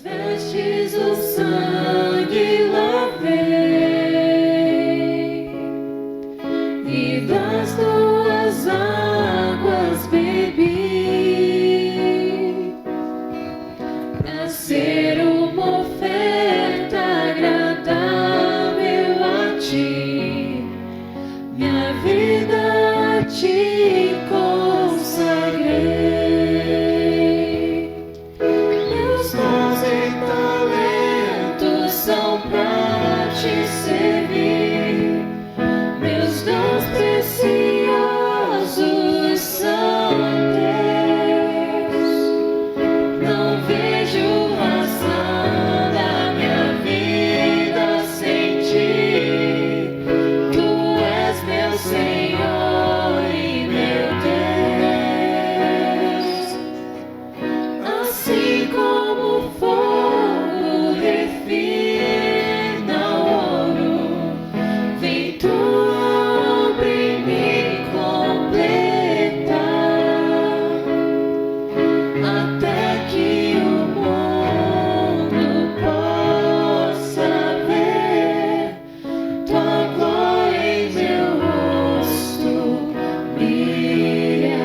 Vestes o sangue lavei, e das tuas águas bebi, pra ser uma oferta agradável a ti, minha vida a ti consagrei. Meus dons e talentos são pra te servir, meus dons preciosos são teus. Não vejo razão da minha vida sem ti. Tu és meu Senhor e meu Deus. Assim como o fogo refina o ouro, vem tua obra em me completar, até que o mundo possa ver tua glória em meu rosto brilhar,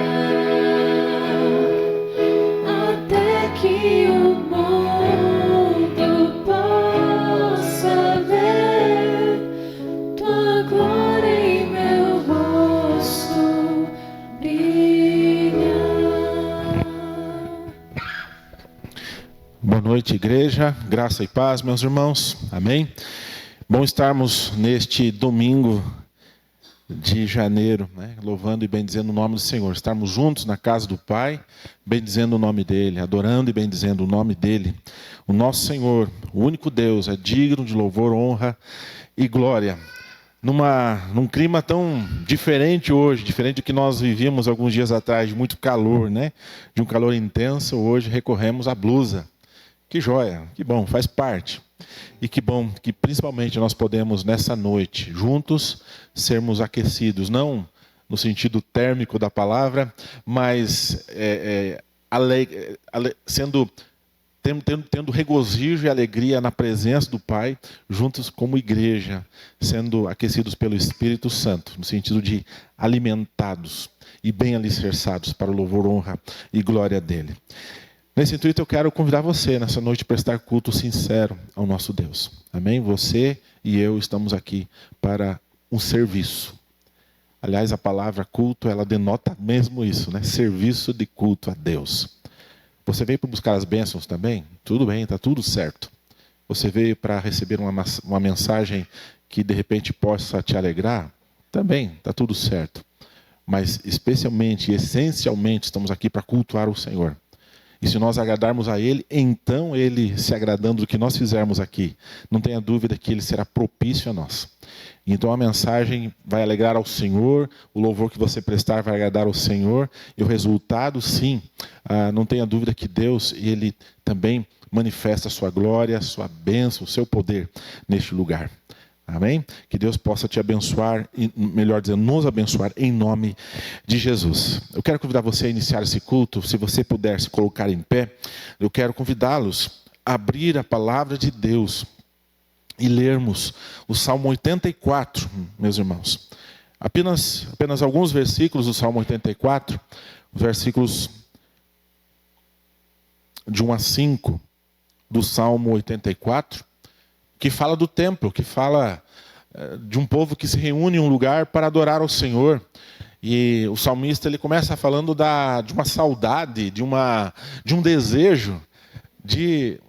até que o mundo possa ver tua glória em meu rosto brilhar. Boa noite, igreja. Graça e paz, meus irmãos. Amém? Bom estarmos neste domingo de janeiro, né? Louvando e bendizendo o nome do Senhor. Estarmos juntos na casa do Pai, bendizendo o nome dEle, adorando e bendizendo o nome dEle. O nosso Senhor, o único Deus, é digno de louvor, honra e glória. Num clima tão diferente hoje, diferente do que nós vivíamos alguns dias atrás, de muito calor, né? De um calor intenso, hoje recorremos à blusa. Que joia, que bom, faz parte. E que bom que principalmente nós podemos nessa noite, juntos, sermos aquecidos, não no sentido térmico da palavra, mas tendo regozijo e alegria na presença do Pai, juntos como igreja, sendo aquecidos pelo Espírito Santo, no sentido de alimentados e bem alicerçados para o louvor, honra e glória dEle. Nesse intuito eu quero convidar você nessa noite a prestar culto sincero ao nosso Deus. Amém? Você e eu estamos aqui para um serviço. Aliás, a palavra culto, ela denota mesmo isso, né? Serviço de culto a Deus. Você veio para buscar as bênçãos também? Tudo bem, está tudo certo. Você veio para receber uma mensagem que de repente possa te alegrar? Também, está tudo certo. Mas especialmente e essencialmente estamos aqui para cultuar o Senhor. E se nós agradarmos a Ele, então Ele se agradando do que nós fizermos aqui, não tenha dúvida que Ele será propício a nós. Então a mensagem vai alegrar ao Senhor, o louvor que você prestar vai agradar ao Senhor, e o resultado, sim, não tenha dúvida que Deus, Ele também manifesta a sua glória, a sua bênção, o seu poder neste lugar. Amém? Que Deus possa te abençoar, melhor dizendo, nos abençoar em nome de Jesus. Eu quero convidar você a iniciar esse culto. Se você puder se colocar em pé, eu quero convidá-los a abrir a palavra de Deus e lermos o Salmo 84, meus irmãos. Apenas alguns versículos do Salmo 84, os versículos de 1 a 5 do Salmo 84, que fala do templo, que fala de um povo que se reúne em um lugar para adorar ao Senhor. E o salmista ele começa falando de uma saudade, de um desejo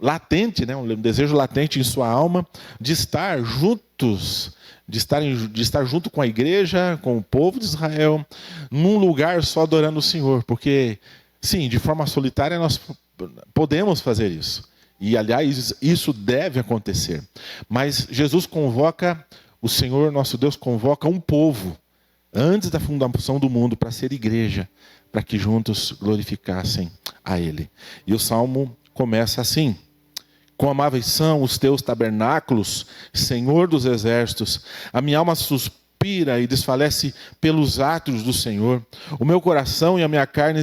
latente, né? Um desejo latente em sua alma, de estar juntos, de estar junto com a igreja, com o povo de Israel, num lugar só adorando o Senhor. Porque, sim, de forma solitária nós podemos fazer isso. E, aliás, isso deve acontecer. Mas Jesus convoca, o Senhor, nosso Deus, convoca um povo, antes da fundação do mundo, para ser igreja, para que juntos glorificassem a Ele. E o Salmo começa assim: quão amáveis são os teus tabernáculos, Senhor dos exércitos. A minha alma suspira e desfalece pelos átrios do Senhor. O meu coração e a minha carne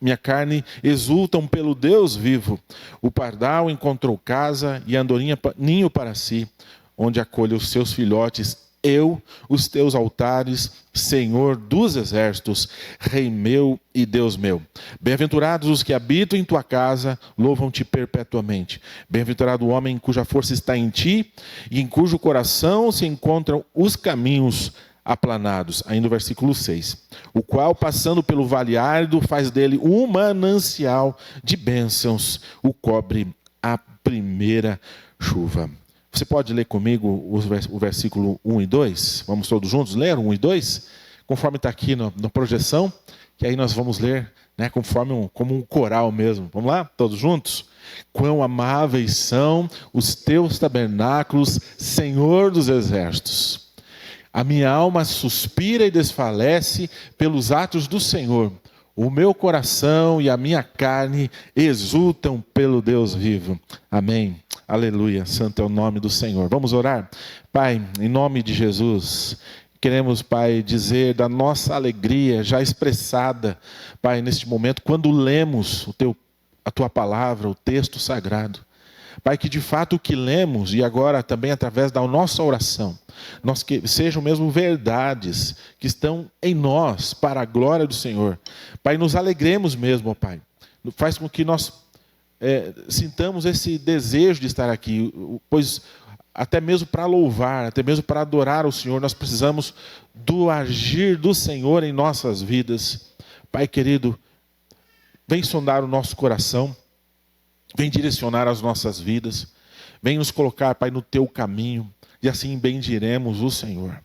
minha carne exultam pelo Deus vivo. O pardal encontrou casa e a andorinha ninho para si, onde acolhe os seus filhotes. Eu, os teus altares, Senhor dos exércitos, Rei meu e Deus meu. Bem-aventurados os que habitam em tua casa, louvam-te perpetuamente. Bem-aventurado o homem cuja força está em ti e em cujo coração se encontram os caminhos aplanados. Ainda o versículo 6. O qual, passando pelo vale árido, faz dele um manancial de bênçãos, o cobre a primeira chuva. Você pode ler comigo o versículo 1 e 2? Vamos todos juntos ler 1 e 2? Conforme está aqui na projeção, que aí nós vamos ler, né, como um coral mesmo. Vamos lá? Todos juntos? Quão amáveis são os teus tabernáculos, Senhor dos exércitos. A minha alma suspira e desfalece pelos atos do Senhor. O meu coração e a minha carne exultam pelo Deus vivo. Amém. Aleluia. Santo é o nome do Senhor. Vamos orar? Pai, em nome de Jesus, queremos, Pai, dizer da nossa alegria já expressada, Pai, neste momento, quando lemos a Tua palavra, o texto sagrado. Pai, que de fato o que lemos, e agora também através da nossa oração, que sejam mesmo verdades que estão em nós, para a glória do Senhor. Pai, nos alegremos mesmo, ó Pai. Faz com que nós sintamos esse desejo de estar aqui, pois até mesmo para louvar, até mesmo para adorar o Senhor, nós precisamos do agir do Senhor em nossas vidas. Pai querido, vem sondar o nosso coração, vem direcionar as nossas vidas, vem nos colocar, Pai, no Teu caminho, e assim bendiremos o Senhor.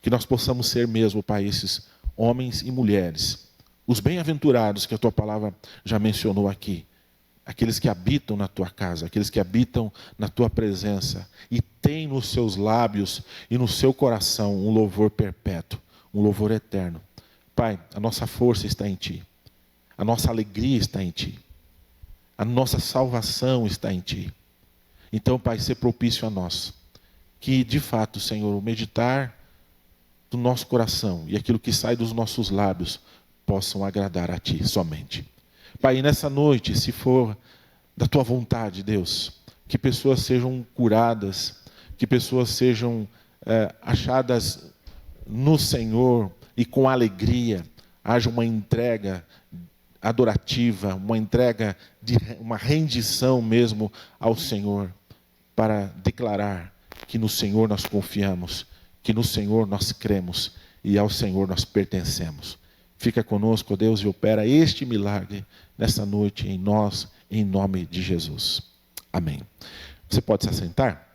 Que nós possamos ser mesmo, Pai, esses homens e mulheres, os bem-aventurados que a Tua palavra já mencionou aqui, aqueles que habitam na Tua casa, aqueles que habitam na Tua presença, e têm nos seus lábios e no seu coração um louvor perpétuo, um louvor eterno. Pai, a nossa força está em Ti, a nossa alegria está em Ti, a nossa salvação está em Ti. Então, Pai, ser propício a nós, que de fato, Senhor, o meditar do nosso coração e aquilo que sai dos nossos lábios possam agradar a Ti somente. Pai, nessa noite, se for da Tua vontade, Deus, que pessoas sejam curadas, que pessoas sejam achadas no Senhor e com alegria, haja uma entrega adorativa, uma entrega uma rendição mesmo ao Senhor, para declarar que no Senhor nós confiamos, que no Senhor nós cremos e ao Senhor nós pertencemos. Fica conosco, Deus, e opera este milagre nesta noite em nós, em nome de Jesus. Amém. Você pode se assentar?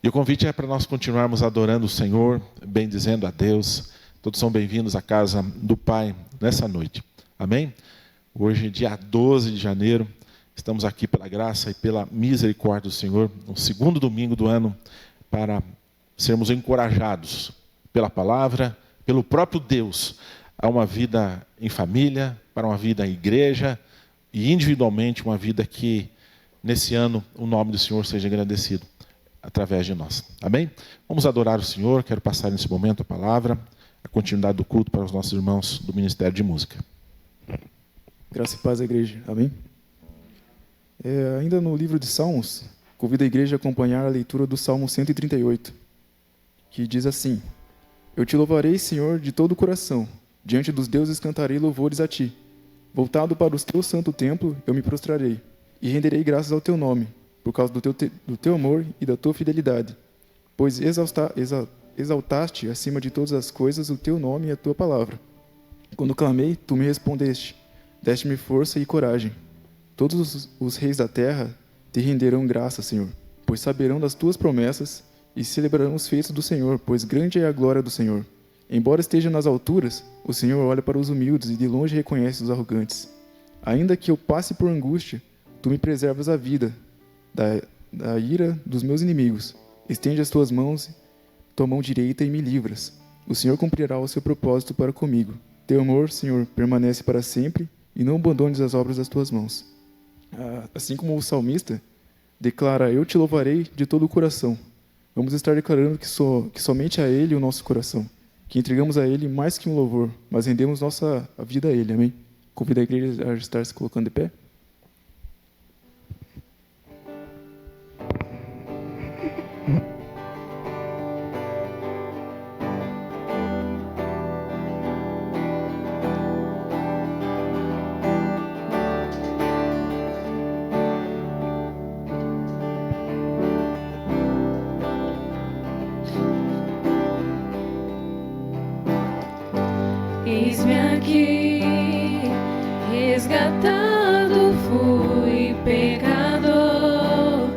E o convite é para nós continuarmos adorando o Senhor, bendizendo a Deus. Todos são bem-vindos à casa do Pai nessa noite. Amém? Hoje, dia 12 de janeiro, estamos aqui pela graça e pela misericórdia do Senhor, no segundo domingo do ano, para sermos encorajados pela palavra, pelo próprio Deus, a uma vida em família, para uma vida em igreja e individualmente uma vida que, nesse ano, o nome do Senhor seja agradecido através de nós. Amém? Vamos adorar o Senhor. Quero passar nesse momento a palavra, a continuidade do culto para os nossos irmãos do Ministério de Música. Graça e paz à igreja. Amém? Ainda no livro de Salmos, convido a igreja a acompanhar a leitura do Salmo 138, que diz assim: Eu te louvarei, Senhor, de todo o coração. Diante dos deuses cantarei louvores a ti. Voltado para o teu santo templo, eu me prostrarei e renderei graças ao teu nome, por causa do teu amor e da tua fidelidade. Pois exaltaste acima de todas as coisas o teu nome e a tua palavra. Quando clamei, tu me respondeste. Deste-me força e coragem. Todos os reis da terra te renderão graça, Senhor, pois saberão das tuas promessas e celebrarão os feitos do Senhor, pois grande é a glória do Senhor. Embora esteja nas alturas, o Senhor olha para os humildes e de longe reconhece os arrogantes. Ainda que eu passe por angústia, tu me preservas a vida da ira dos meus inimigos. Estende as tuas mãos, tua mão direita e me livras. O Senhor cumprirá o seu propósito para comigo. Teu amor, Senhor, permanece para sempre e não abandones as obras das tuas mãos. Assim como o salmista declara, eu te louvarei de todo o coração. Vamos estar declarando que somente a Ele o nosso coração. que entregamos a Ele mais que um louvor, mas rendemos nossa vida a Ele. Amém? Convido a igreja a estar se colocando de pé. Eis-me aqui, resgatado fui pecador,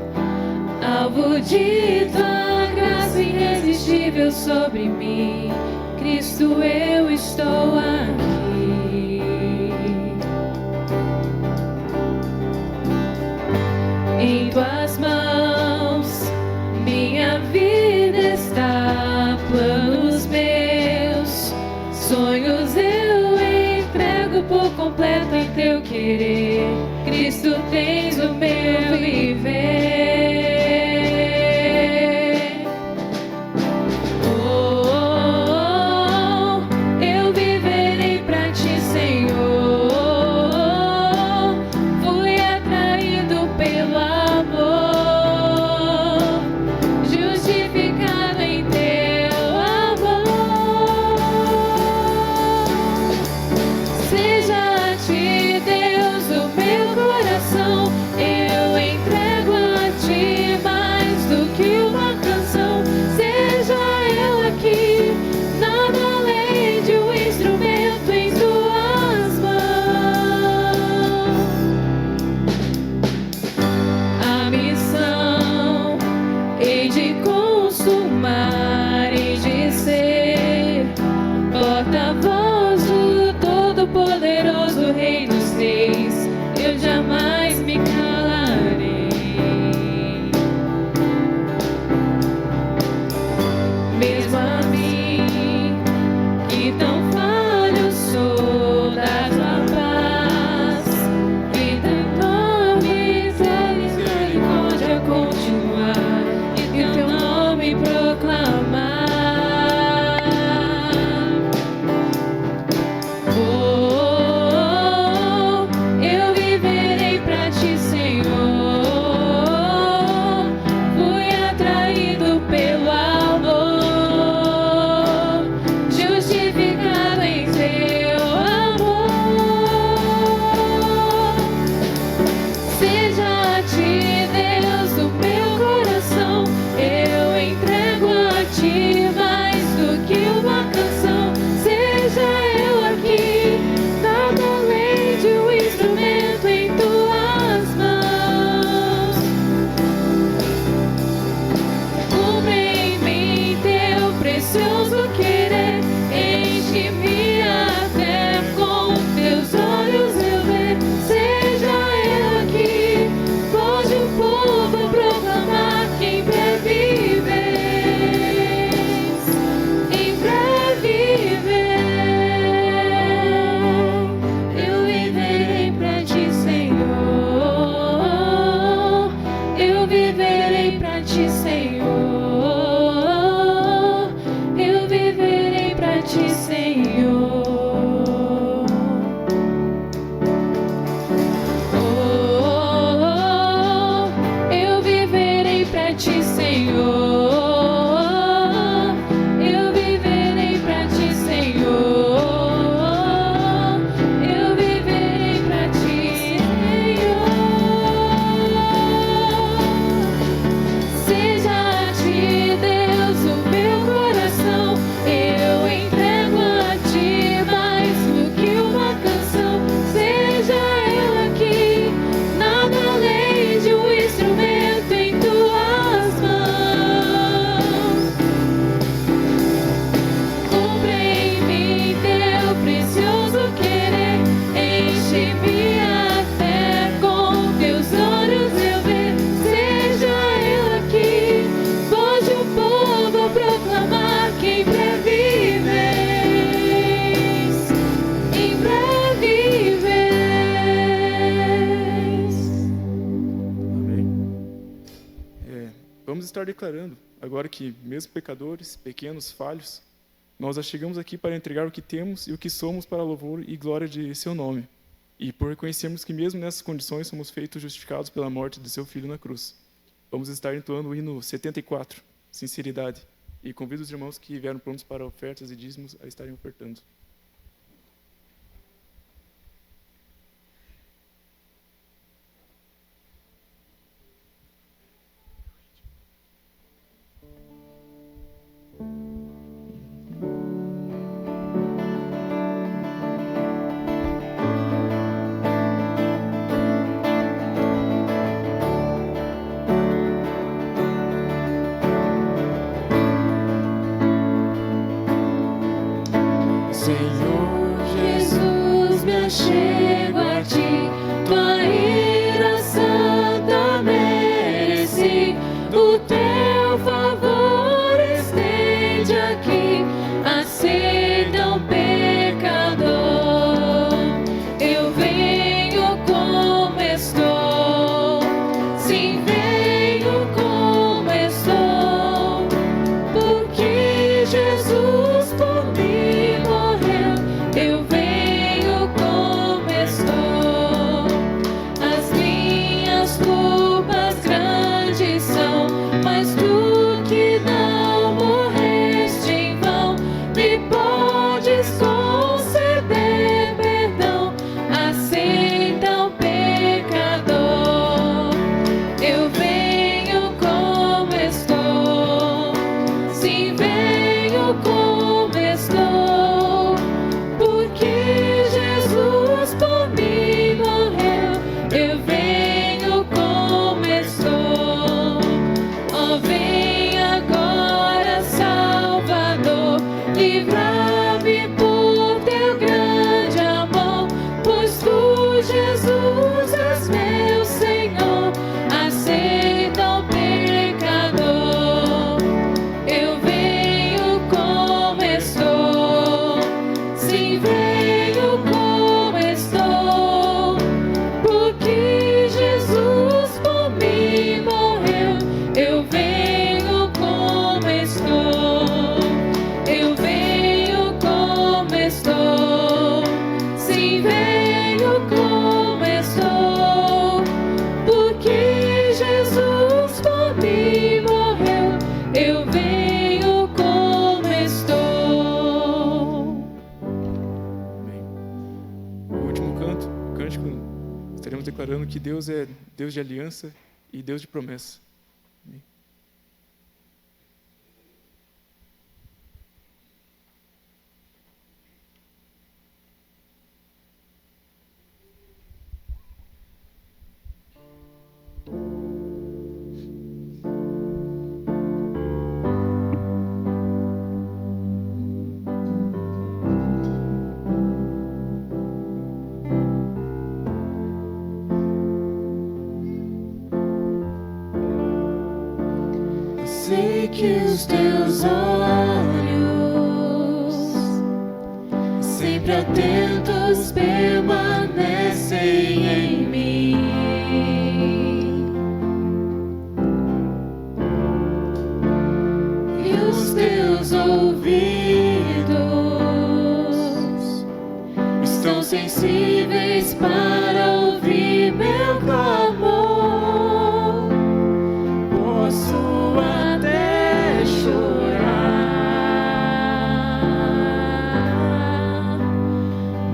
alvo de tua graça irresistível sobre mim. Cristo, eu estou aqui. Em tuas mãos, minha vida está, planos meus, sonhos eu entrego por completo em teu querer. Cristo, tens o meu viver. Oh, oh, oh, eu viverei pra ti, Senhor. Fui atraído pelo amor, justificado em teu amor. Seja a ti, Deus, o meu coração. Eu entrego a ti mais do que uma canção. Seja eu aqui, nada além de um instrumento em tuas mãos. A missão hei de consumar, hei de ser porta-voz do Todo-Poderoso Rei dos Reis. Eu jamais me calarei. Mesmo a mim, que tão falho sou, da tua paz, vida enorme, tua misericórdia continuar e teu nome proclamar. Oh, oh, oh, eu viverei pra ti, Senhor. Fui atraído pelo amor, justificado em teu amor. Seja a ti, Deus, o meu coração. Eu entrego a ti mais do que uma canção. Seja eu aqui, nada além de um instrumento em tuas mãos. Cumpre em mim teu precioso querer. Enche-me até com teus olhos eu ver. Seja eu aqui, pode o povo proclamar que em breve vens, em breve vem. Eu viverei pra ti, Senhor. Eu viverei pra ti, Senhor. Eu viverei pra ti, Senhor. Oh, oh, oh, eu viverei pra ti, Senhor. Eu viverei pra ti, Senhor. Eu viverei pra ti, Senhor. Seja a ti, Deus, o meu coração. Eu entrego a ti mais do que uma canção. Seja eu aqui, nada além de um instrumento em tuas mãos. Cumpre em mim teu precioso querer. Enche-me até com teus olhos eu ver. Seja eu aqui, pode o povo proclamar que em breve vens, em breve vens. Amém. Vamos estar declarando agora que, mesmo pecadores, pequenos, falhos, Nós chegamos aqui para entregar o que temos e o que somos para louvor e glória de seu nome. E por reconhecermos que mesmo nessas condições somos feitos justificados pela morte de seu Filho na cruz. Vamos estar entoando o hino 74, Sinceridade. E convido os irmãos que vieram prontos para ofertas e dízimos a estarem ofertando. Senhor Jesus, me achego a ti, tua ira santa mereci, do teu favor estende aqui, aceita o pecador. Eu venho como estou, sim, venho como estou, porque Jesus por mim morreu. Eu venho como estou. As minhas culpas grandes são, mas tu que não morreste em vão, me podes conceder perdão. Aceita o pecador. Eu venho como estou, sim, venho como estou, porque Jesus por mim morreu. Eu venho como estou. Oh, vem agora, Salvador, livra-me por teu grande amor, pois tu, Jesus, és meu Senhor. Aceita o pecador. Eu venho como estou, sim, venho como estou, porque Jesus por mim morreu. Eu venho como estou. Eu venho como estou, sim, venho como estou, porque Jesus por mim morreu. Eu venho como estou. Amém. O último cântico, estaremos declarando que Deus é Deus de aliança e Deus de promessa. Amém. Sei que os teus olhos, sempre atentos, permanecem em mim. E os teus ouvidos estão sensíveis para ouvir meu clamor. Posso até chorar,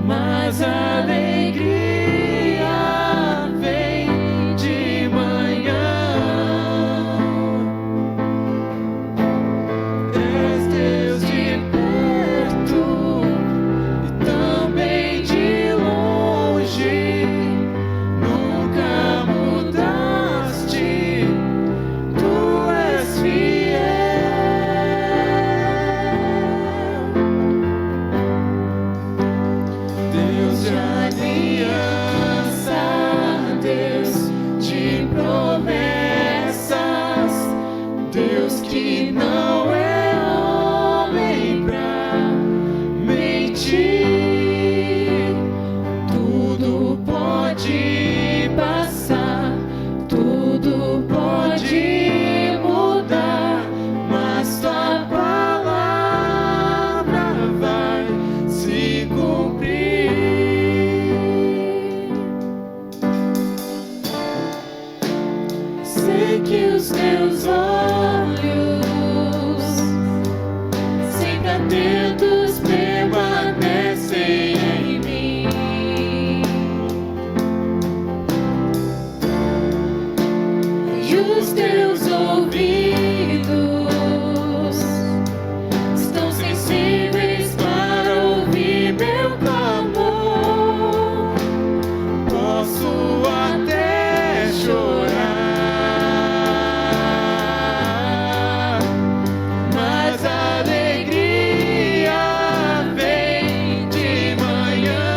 mas a alegria vem de manhã. És Deus de perto e também de longe. que os teus olhos, sempre atentos, permanecem em mim. E os teus ouvidos estão sensíveis para ouvir meu clamor. Posso até chorar, mas a alegria vem de manhã.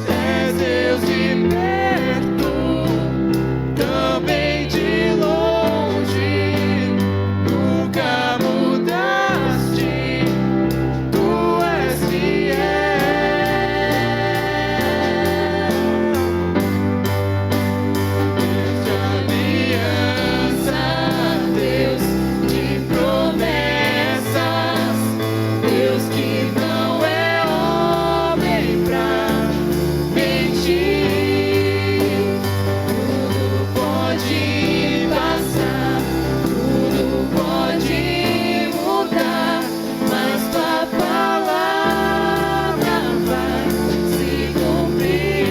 És Deus de perto, também de longe, nunca mudaste, tu és fiel. Deus de aliança, Deus de promessas, Deus que não é homem pra mentir. Tudo pode passar, tudo pode mudar, mas tua palavra vai se cumprir.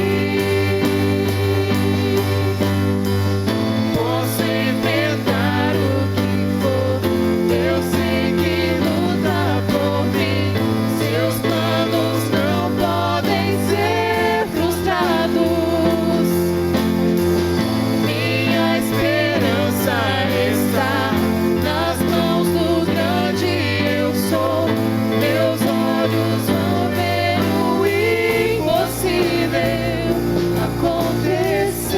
Posso enfrentar o que for, eu sei que luta por mim. Seus planos não podem ser frustrados. Minha esperança está nas mãos do grande eu sou. Meus olhos vão ver o impossível acontecer.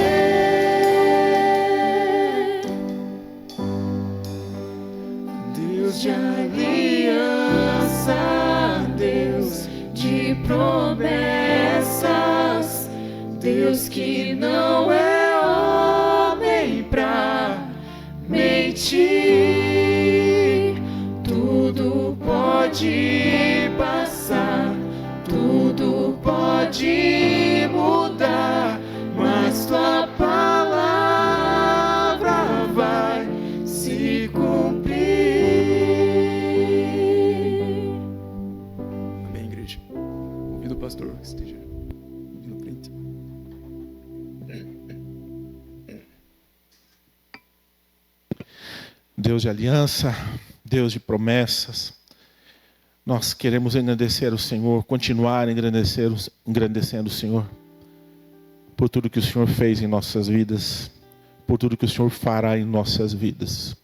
Deus de aliança, Deus de promessas, Deus que não é homem pra mentir. Tudo pode passar, tudo pode mudar, mas tua palavra vai se cumprir. Amém, igreja. Convido o pastor que esteja na frente. Deus de aliança, Deus de promessas, nós queremos engrandecer o Senhor, continuar engrandecendo o Senhor, por tudo que o Senhor fez em nossas vidas, por tudo que o Senhor fará em nossas vidas.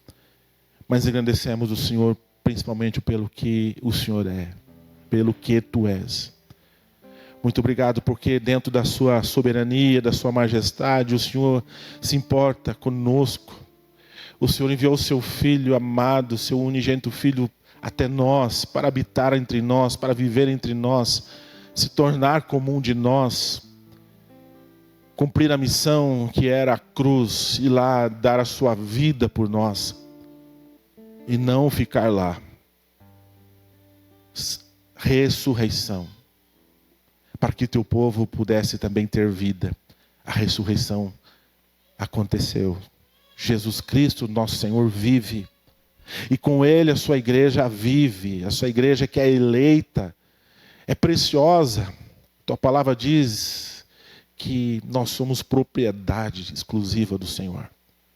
Mas engrandecemos o Senhor principalmente pelo que o Senhor é, pelo que Tu és. Muito obrigado porque dentro da Sua soberania, da Sua majestade, o Senhor se importa conosco. O Senhor enviou o Seu Filho amado, Seu unigênito Filho até nós, para habitar entre nós, para viver entre nós, se tornar como um de nós, cumprir a missão que era a cruz, ir lá dar a Sua vida por nós, e não ficar lá. Ressurreição, para que Teu povo pudesse também ter vida. A ressurreição aconteceu. Jesus Cristo, nosso Senhor, vive. E com Ele a Sua igreja vive. A Sua igreja que é eleita, é preciosa. Tua palavra diz que nós somos propriedade exclusiva do Senhor.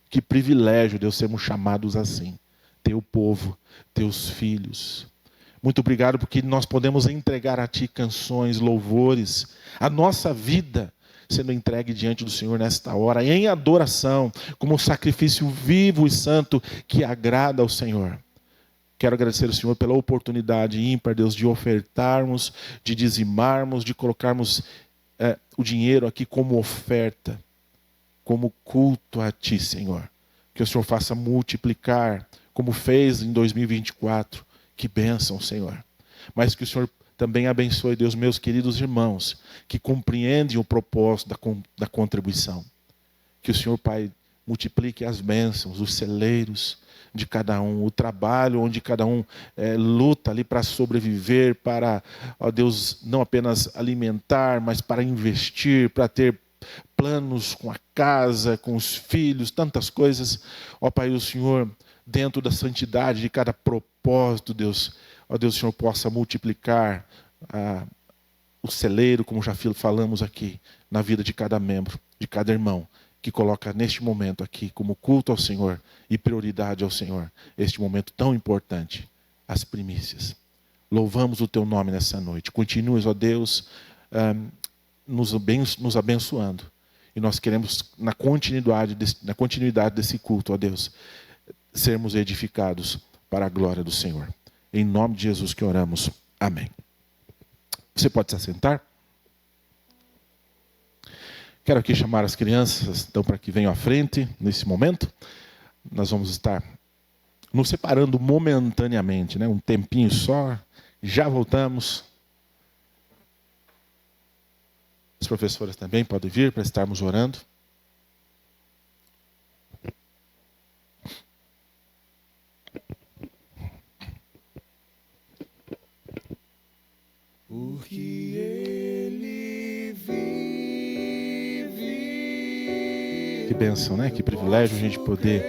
Que privilégio, Deus, sermos chamados assim. Teu povo, Teus filhos. Muito obrigado porque nós podemos entregar a Ti canções, louvores, a nossa vida sendo entregue diante do Senhor nesta hora, em adoração, como um sacrifício vivo e santo que agrada ao Senhor. Quero agradecer ao Senhor pela oportunidade ímpar, Deus, de ofertarmos, de dizimarmos, de colocarmos o dinheiro aqui como oferta, como culto a Ti, Senhor. Que o Senhor faça multiplicar, como fez em 2024. Que bênção, Senhor. Mas que o Senhor também abençoe, Deus, meus queridos irmãos, que compreendem o propósito da contribuição. Que o Senhor, Pai, multiplique as bênçãos, os celeiros de cada um, o trabalho onde cada um luta ali para sobreviver, para, ó Deus, não apenas alimentar, mas para investir, para ter planos com a casa, com os filhos, tantas coisas. Ó Pai, o Senhor, dentro da santidade de cada propósito, Deus, ó Deus, o Senhor possa multiplicar o celeiro, como já falamos aqui, na vida de cada membro, de cada irmão, que coloca neste momento aqui como culto ao Senhor e prioridade ao Senhor, este momento tão importante, as primícias. Louvamos o Teu nome nessa noite. Continues, ó Deus, nos abençoando. E nós queremos, na continuidade desse culto, ó Deus, sermos edificados para a glória do Senhor. Em nome de Jesus que oramos. Amém. Você pode se assentar? Quero aqui chamar as crianças, então, para que venham à frente nesse momento. Nós vamos estar nos separando momentaneamente, né? Um tempinho só. Já voltamos. As professoras também podem vir para estarmos orando. Porque Ele vive. Que bênção, né? Que privilégio a gente poder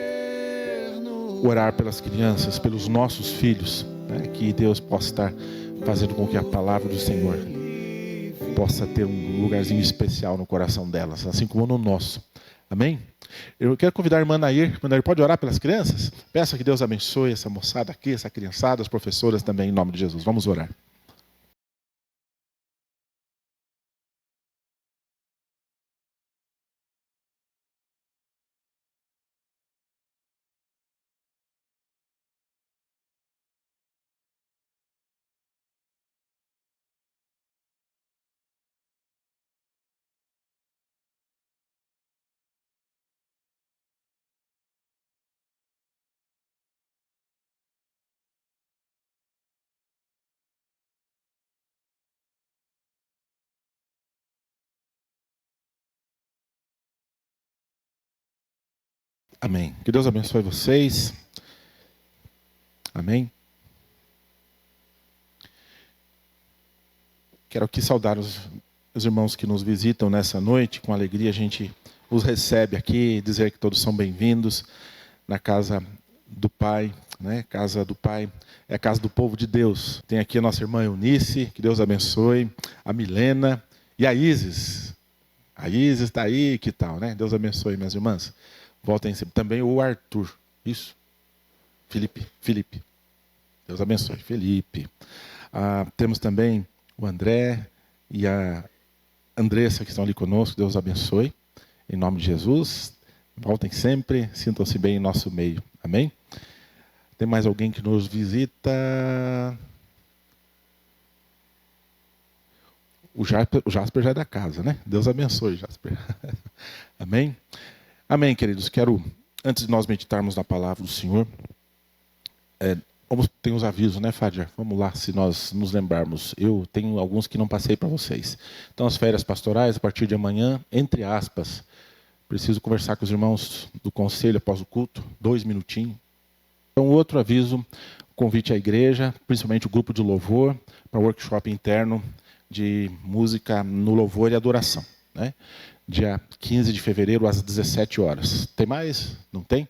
orar pelas crianças, pelos nossos filhos, né? Que Deus possa estar fazendo com que a palavra do Senhor possa ter um lugarzinho especial no coração delas, assim como no nosso. Amém? Eu quero convidar a irmã Nair. Irmã Nair, pode orar pelas crianças? Peça que Deus abençoe essa moçada aqui, essa criançada, as professoras também, em nome de Jesus. Vamos orar. Amém. Que Deus abençoe vocês. Amém. Quero aqui saudar os irmãos que nos visitam nessa noite. Com alegria a gente os recebe aqui, dizer que todos são bem-vindos na casa do Pai, né? Casa do Pai é a casa do povo de Deus. Tem aqui a nossa irmã Eunice, que Deus abençoe, a Milena e a Isis. A Isis está aí, que tal, né? Deus abençoe, minhas irmãs. Voltem sempre. Também o Arthur. Isso. Felipe. Deus abençoe. Felipe. Temos também o André e a Andressa que estão ali conosco. Deus abençoe. Em nome de Jesus. Voltem sempre. Sintam-se bem em nosso meio. Amém? Tem mais alguém que nos visita? O Jasper já é da casa, né? Deus abençoe, Jasper. Amém? Amém, queridos. Quero, antes de nós meditarmos na palavra do Senhor, tem os avisos, né, Fádia? Vamos lá, se nós nos lembrarmos. Eu tenho alguns que não passei para vocês. Então, as férias pastorais, a partir de amanhã, entre aspas, preciso conversar com os irmãos do conselho após o culto, 2 minutinhos. Então, outro aviso, convite à igreja, principalmente o grupo de louvor, para o workshop interno de música no louvor e adoração, né? Dia 15 de fevereiro, às 17 horas. Tem mais? Não tem?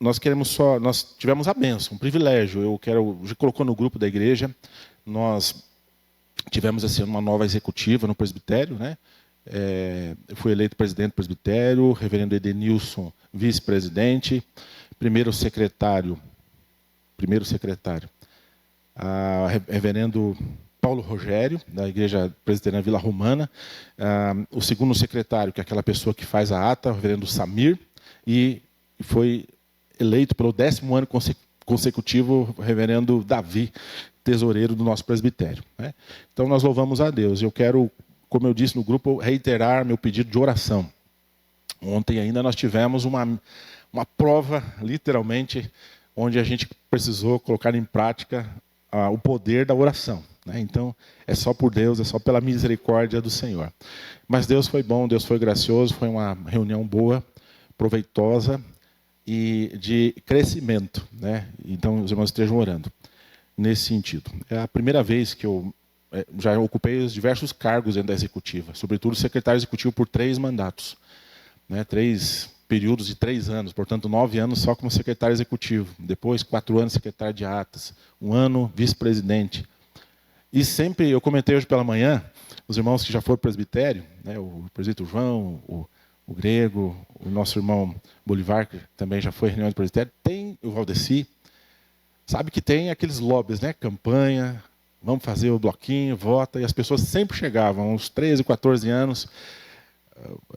Nós tivemos a bênção, um privilégio. Já colocou no grupo da igreja, nós tivemos esse ano uma nova executiva no presbitério, né? Eu fui eleito presidente do presbitério, o reverendo Edenilson, vice-presidente, primeiro secretário, reverendo Paulo Rogério, da Igreja Presbiteriana Vila Romana, o segundo secretário, que é aquela pessoa que faz a ata, o reverendo Samir, e foi eleito pelo 10º ano consecutivo o reverendo Davi, tesoureiro do nosso presbitério, né? Então nós louvamos a Deus. Eu quero, como eu disse no grupo, reiterar meu pedido de oração. Ontem ainda nós tivemos uma prova, literalmente, onde a gente precisou colocar em prática o poder da oração, né? Então, é só por Deus, é só pela misericórdia do Senhor. Mas Deus foi bom, Deus foi gracioso, foi uma reunião boa, proveitosa e de crescimento, né? Então, os irmãos estejam orando nesse sentido. É a primeira vez que eu já ocupei os diversos cargos dentro da executiva, sobretudo secretário executivo por 3 mandatos, né? 3 períodos de 3 anos, portanto 9 anos só como secretário executivo, depois 4 anos secretário de atas, 1 ano vice-presidente. E sempre, eu comentei hoje pela manhã, os irmãos que já foram presbitério, né? O presbítero João, o Grego, o nosso irmão Bolivar, que também já foi reunião de presbitério, tem o Valdeci, sabe que tem aqueles lobbies, né? Campanha, vamos fazer o bloquinho, vota, e as pessoas sempre chegavam, uns 13, 14 anos,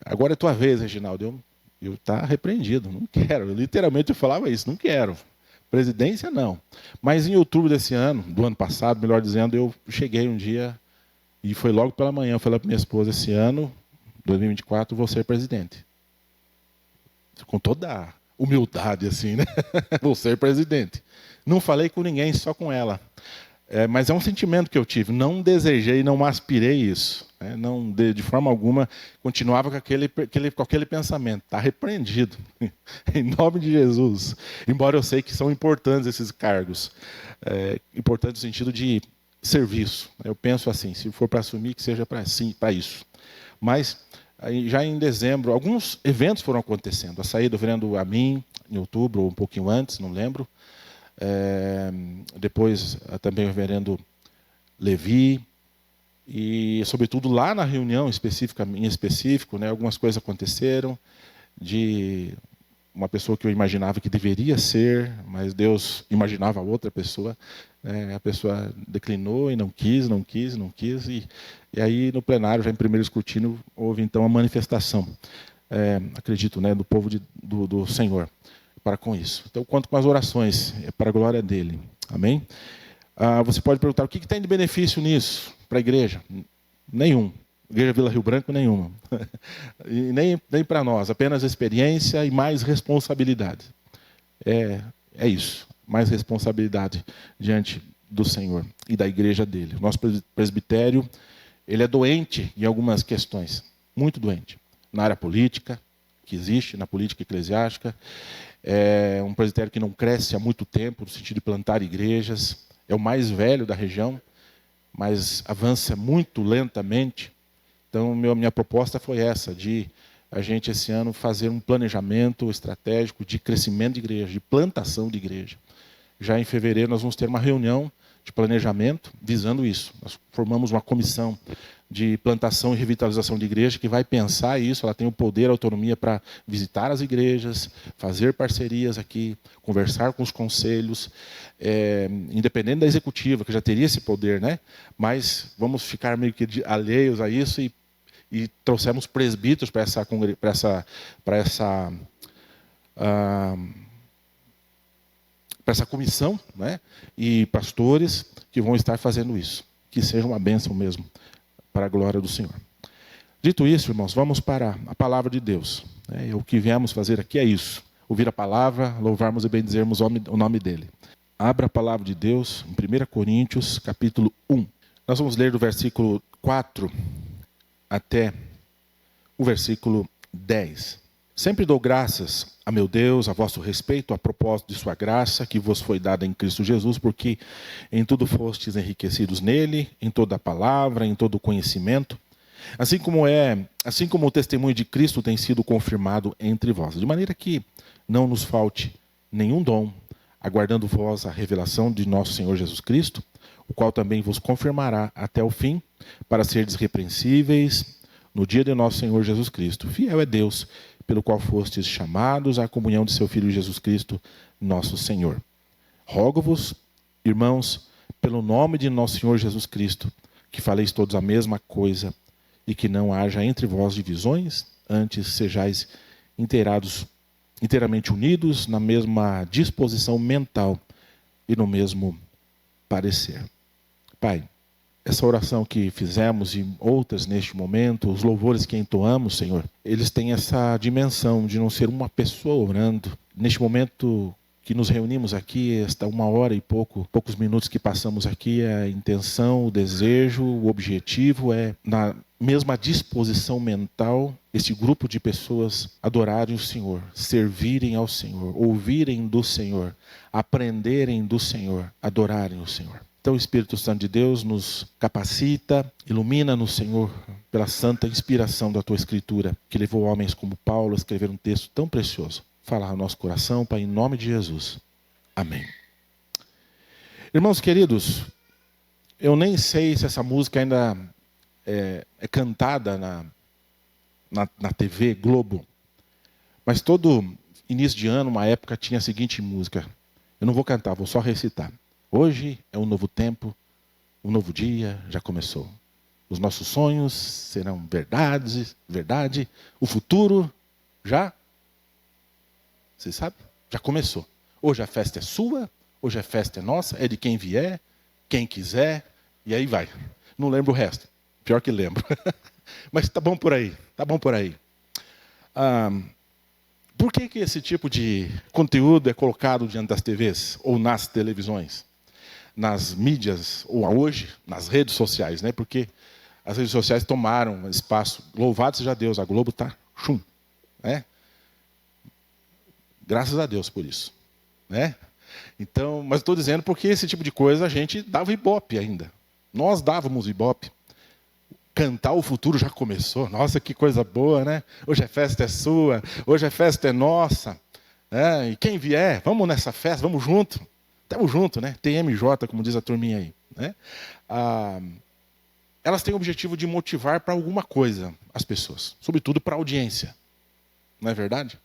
agora é tua vez, Reginaldo. Eu tá repreendido, não quero. Literalmente eu falava isso, não quero. Presidência, não. Mas em outubro desse ano, do ano passado, melhor dizendo, eu cheguei um dia, e foi logo pela manhã, eu falei para minha esposa, esse ano, 2024, vou ser presidente. Com toda a humildade, assim, né? Vou ser presidente. Não falei com ninguém, só com ela. Mas é um sentimento que eu tive. Não desejei, não aspirei isso. Né? Não, de forma alguma, continuava com aquele pensamento. Está repreendido. Em nome de Jesus. Embora eu sei que são importantes esses cargos. Importante no sentido de serviço. Eu penso assim, se for para assumir, que seja para isso. Mas, já em dezembro, alguns eventos foram acontecendo. A saída do reverendo Amin, em outubro, ou um pouquinho antes, não lembro. Depois também o reverendo Levi, e sobretudo lá na reunião em específico, né, algumas coisas aconteceram de uma pessoa que eu imaginava que deveria ser, mas Deus imaginava outra pessoa, né, a pessoa declinou e não quis, e aí no plenário, já em primeiro escrutínio, houve então a manifestação, acredito, né, do povo do Senhor para com isso. Então, eu conto com as orações, para a glória dele. Amém? Você pode perguntar, o que tem de benefício nisso para a igreja? Nenhum. Igreja Vila Rio Branco, nenhuma. E nem para nós, apenas experiência e mais responsabilidade. É isso, mais responsabilidade diante do Senhor e da igreja dele. O nosso presbitério, ele é doente em algumas questões, muito doente. Na área política, que existe, na política eclesiástica. É um presbitério que não cresce há muito tempo, no sentido de plantar igrejas. É o mais velho da região, mas avança muito lentamente. Então, minha proposta foi essa, de a gente, esse ano, fazer um planejamento estratégico de crescimento de igreja, de plantação de igreja. Já em fevereiro, nós vamos ter uma reunião de planejamento visando isso. Nós formamos uma comissão de plantação e revitalização de igreja que vai pensar isso. Ela tem o poder, a autonomia para visitar as igrejas, fazer parcerias aqui, conversar com os conselhos, independente da executiva, que já teria esse poder, né? Mas vamos ficar meio que alheios a isso e trouxemos presbíteros para essa comissão, né? E pastores que vão estar fazendo isso. Que seja uma bênção mesmo, para a glória do Senhor. Dito isso, irmãos, vamos para a palavra de Deus. O que viemos fazer aqui é isso. Ouvir a palavra, louvarmos e bendizermos o nome dele. Abra a palavra de Deus em 1 Coríntios, capítulo 1. Nós vamos ler do versículo 4 até o versículo 10. Sempre dou graças a meu Deus, a vosso respeito, a propósito de sua graça, que vos foi dada em Cristo Jesus, porque em tudo fostes enriquecidos nele, em toda a palavra, em todo o conhecimento, assim como o testemunho de Cristo tem sido confirmado entre vós, de maneira que não nos falte nenhum dom, aguardando vós a revelação de nosso Senhor Jesus Cristo, o qual também vos confirmará até o fim, para seres irrepreensíveis no dia de nosso Senhor Jesus Cristo. Fiel é Deus, pelo qual fostes chamados à comunhão de seu Filho Jesus Cristo, nosso Senhor. Rogo-vos, irmãos, pelo nome de nosso Senhor Jesus Cristo, que faleis todos a mesma coisa, e que não haja entre vós divisões, antes sejais inteiramente unidos na mesma disposição mental e no mesmo parecer. Pai, essa oração que fizemos e outras neste momento, os louvores que entoamos, Senhor, eles têm essa dimensão de não ser uma pessoa orando. Neste momento que nos reunimos aqui, esta 1 hora e poucos minutos que passamos aqui, a intenção, o desejo, o objetivo é, na mesma disposição mental, esse grupo de pessoas adorarem o Senhor, servirem ao Senhor, ouvirem do Senhor, aprenderem do Senhor, adorarem o Senhor. Então o Espírito Santo de Deus nos capacita, ilumina-nos, Senhor, pela santa inspiração da Tua Escritura, que levou homens como Paulo a escrever um texto tão precioso. Fala ao nosso coração, Pai, em nome de Jesus. Amém. Irmãos queridos, eu nem sei se essa música ainda é cantada na TV Globo, mas todo início de ano, uma época, tinha a seguinte música. Eu não vou cantar, vou só recitar. Hoje é um novo tempo, um novo dia já começou. Os nossos sonhos serão verdade. O futuro já, você sabe, já começou. Hoje a festa é sua, hoje a festa é nossa, é de quem vier, quem quiser, e aí vai. Não lembro o resto, pior que lembro. Mas tá bom por aí, tá bom por aí. Por que esse tipo de conteúdo é colocado diante das TVs ou nas televisões? Nas mídias, ou hoje, nas redes sociais, né? Porque as redes sociais tomaram espaço. Louvado seja Deus, a Globo está chum, né? Graças a Deus por isso, né? Então, mas estou dizendo porque esse tipo de coisa a gente dava ibope ainda. Nós dávamos ibope. Cantar o futuro já começou. Nossa, que coisa boa, né? Hoje a festa é sua, hoje a festa é nossa. E quem vier, vamos nessa festa, vamos junto. Estamos juntos, né? TMJ, como diz a turminha aí. Né? Elas têm o objetivo de motivar para alguma coisa as pessoas, sobretudo para a audiência. Não é verdade?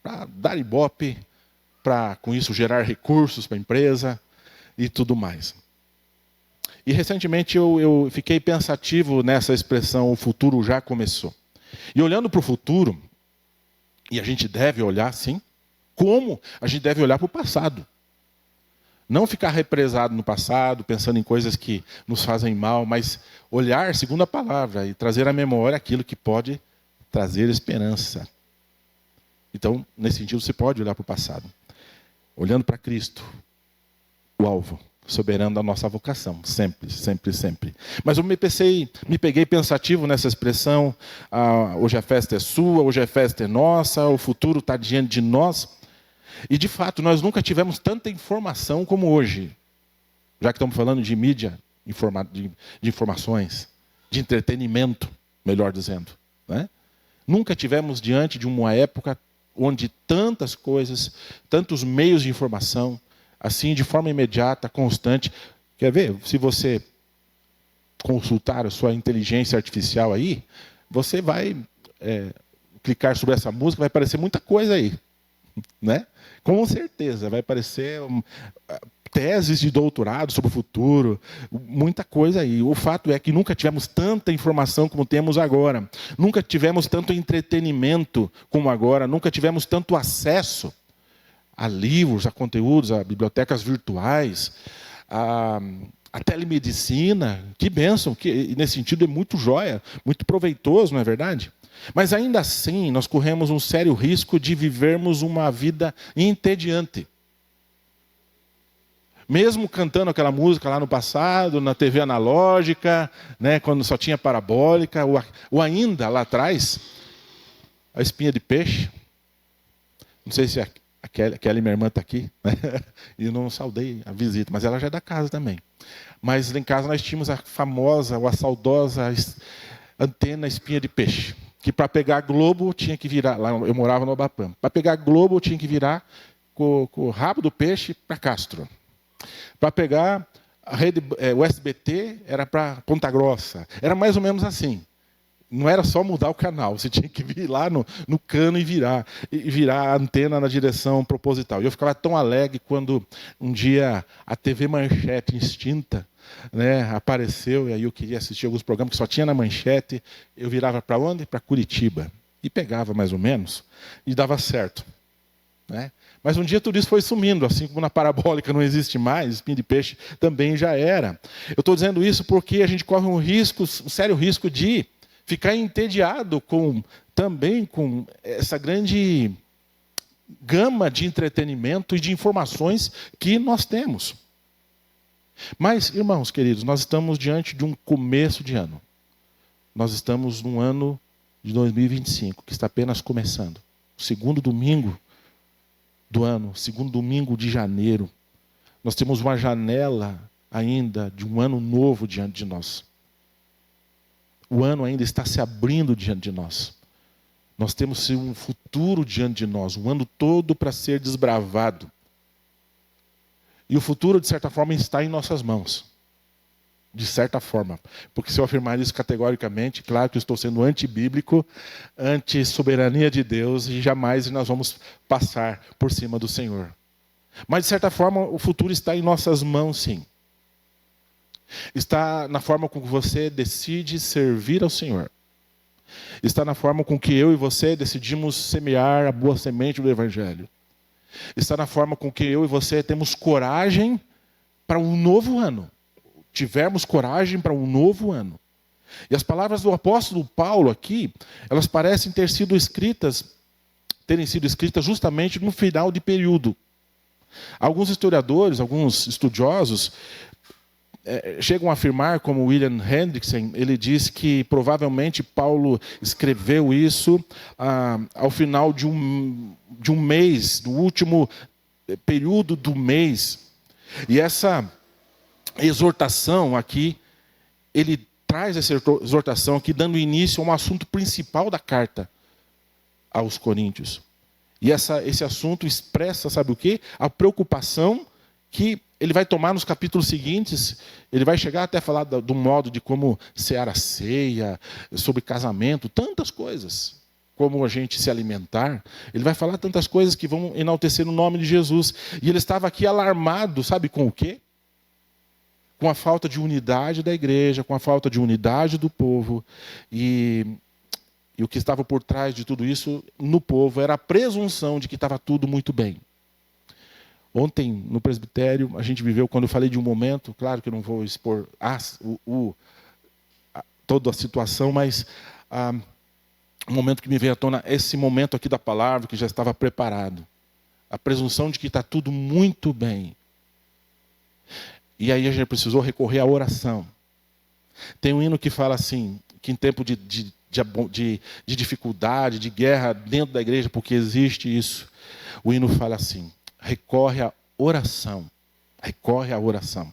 Para dar ibope, para com isso gerar recursos para a empresa e tudo mais. E recentemente eu fiquei pensativo nessa expressão, o futuro já começou. E olhando para o futuro, e a gente deve olhar, sim, como a gente deve olhar para o passado. Não ficar represado no passado, pensando em coisas que nos fazem mal, mas olhar segundo a palavra e trazer à memória aquilo que pode trazer esperança. Então, nesse sentido, você pode olhar para o passado. Olhando para Cristo, o alvo soberano da nossa vocação, sempre, sempre, sempre. Mas eu me peguei pensativo nessa expressão, hoje a festa é sua, hoje a festa é nossa, o futuro está diante de nós. E, de fato, nós nunca tivemos tanta informação como hoje. Já que estamos falando de mídia, de informações, de entretenimento, melhor dizendo. Né? Nunca tivemos diante de uma época onde tantas coisas, tantos meios de informação, assim, de forma imediata, constante. Quer ver? Se você consultar a sua inteligência artificial aí, você vai clicar sobre essa música, vai aparecer muita coisa aí. Né? Com certeza, vai aparecer teses de doutorado sobre o futuro, muita coisa aí. O fato é que nunca tivemos tanta informação como temos agora. Nunca tivemos tanto entretenimento como agora. Nunca tivemos tanto acesso a livros, a conteúdos, a bibliotecas virtuais, a telemedicina. Que bênção, que nesse sentido é muito joia, muito proveitoso, não é verdade? Mas ainda assim, nós corremos um sério risco de vivermos uma vida entediante. Mesmo cantando aquela música lá no passado, na TV analógica, né, quando só tinha parabólica, ou ainda lá atrás, a espinha de peixe. Não sei se aquela minha irmã está aqui, né? E eu não saudei a visita, mas ela já é da casa também. Mas lá em casa nós tínhamos a famosa, ou a saudosa antena espinha de peixe, que para pegar Globo tinha que virar, lá eu morava no Abapam, para pegar Globo tinha que virar com o rabo do peixe para Castro. Para pegar a rede, o SBT era para Ponta Grossa. Era mais ou menos assim. Não era só mudar o canal, você tinha que vir lá no cano e virar a antena na direção proposital. E eu ficava tão alegre quando um dia a TV Manchete extinta, né, apareceu, e aí eu queria assistir alguns programas que só tinha na Manchete. Eu virava para onde? Para Curitiba. E pegava mais ou menos, e dava certo. Né? Mas um dia tudo isso foi sumindo, assim como na parabólica não existe mais, espinho de peixe também já era. Eu estou dizendo isso porque a gente corre um sério risco de ficar entediado também com essa grande gama de entretenimento e de informações que nós temos. Mas, irmãos queridos, nós estamos diante de um começo de ano. Nós estamos num ano de 2025, que está apenas começando. O segundo domingo do ano, segundo domingo de janeiro. Nós temos uma janela ainda de um ano novo diante de nós. O ano ainda está se abrindo diante de nós. Nós temos um futuro diante de nós, um ano todo para ser desbravado. E o futuro, de certa forma, está em nossas mãos. De certa forma. Porque se eu afirmar isso categoricamente, claro que eu estou sendo antibíblico, anti-soberania de Deus, e jamais nós vamos passar por cima do Senhor. Mas, de certa forma, o futuro está em nossas mãos, sim. Está na forma com que você decide servir ao Senhor. Está na forma com que eu e você decidimos semear a boa semente do Evangelho. Está na forma com que eu e você temos coragem para um novo ano. Tivermos coragem para um novo ano. E as palavras do apóstolo Paulo aqui, elas parecem terem sido escritas justamente no final de período. Alguns historiadores, alguns estudiosos, chegam a afirmar, como William Hendrickson, ele diz que provavelmente Paulo escreveu isso ao final de um mês, no último período do mês. E essa exortação aqui, ele traz essa exortação aqui dando início a um assunto principal da carta aos Coríntios. E esse assunto expressa, sabe o quê? A preocupação que ele vai tomar nos capítulos seguintes. Ele vai chegar até a falar do modo de como cear a ceia, sobre casamento, tantas coisas. Como a gente se alimentar. Ele vai falar tantas coisas que vão enaltecer o nome de Jesus. E ele estava aqui alarmado, sabe com o quê? Com a falta de unidade da igreja, com a falta de unidade do povo. E o que estava por trás de tudo isso no povo era a presunção de que estava tudo muito bem. Ontem, no presbitério, a gente viveu, quando eu falei de um momento, claro que eu não vou expor toda a situação, mas um momento que me veio à tona, esse momento aqui da palavra, que já estava preparado. A presunção de que está tudo muito bem. E aí a gente precisou recorrer à oração. Tem um hino que fala assim, que em tempo de dificuldade, de guerra dentro da igreja, porque existe isso, o hino fala assim: recorre à oração. Recorre à oração.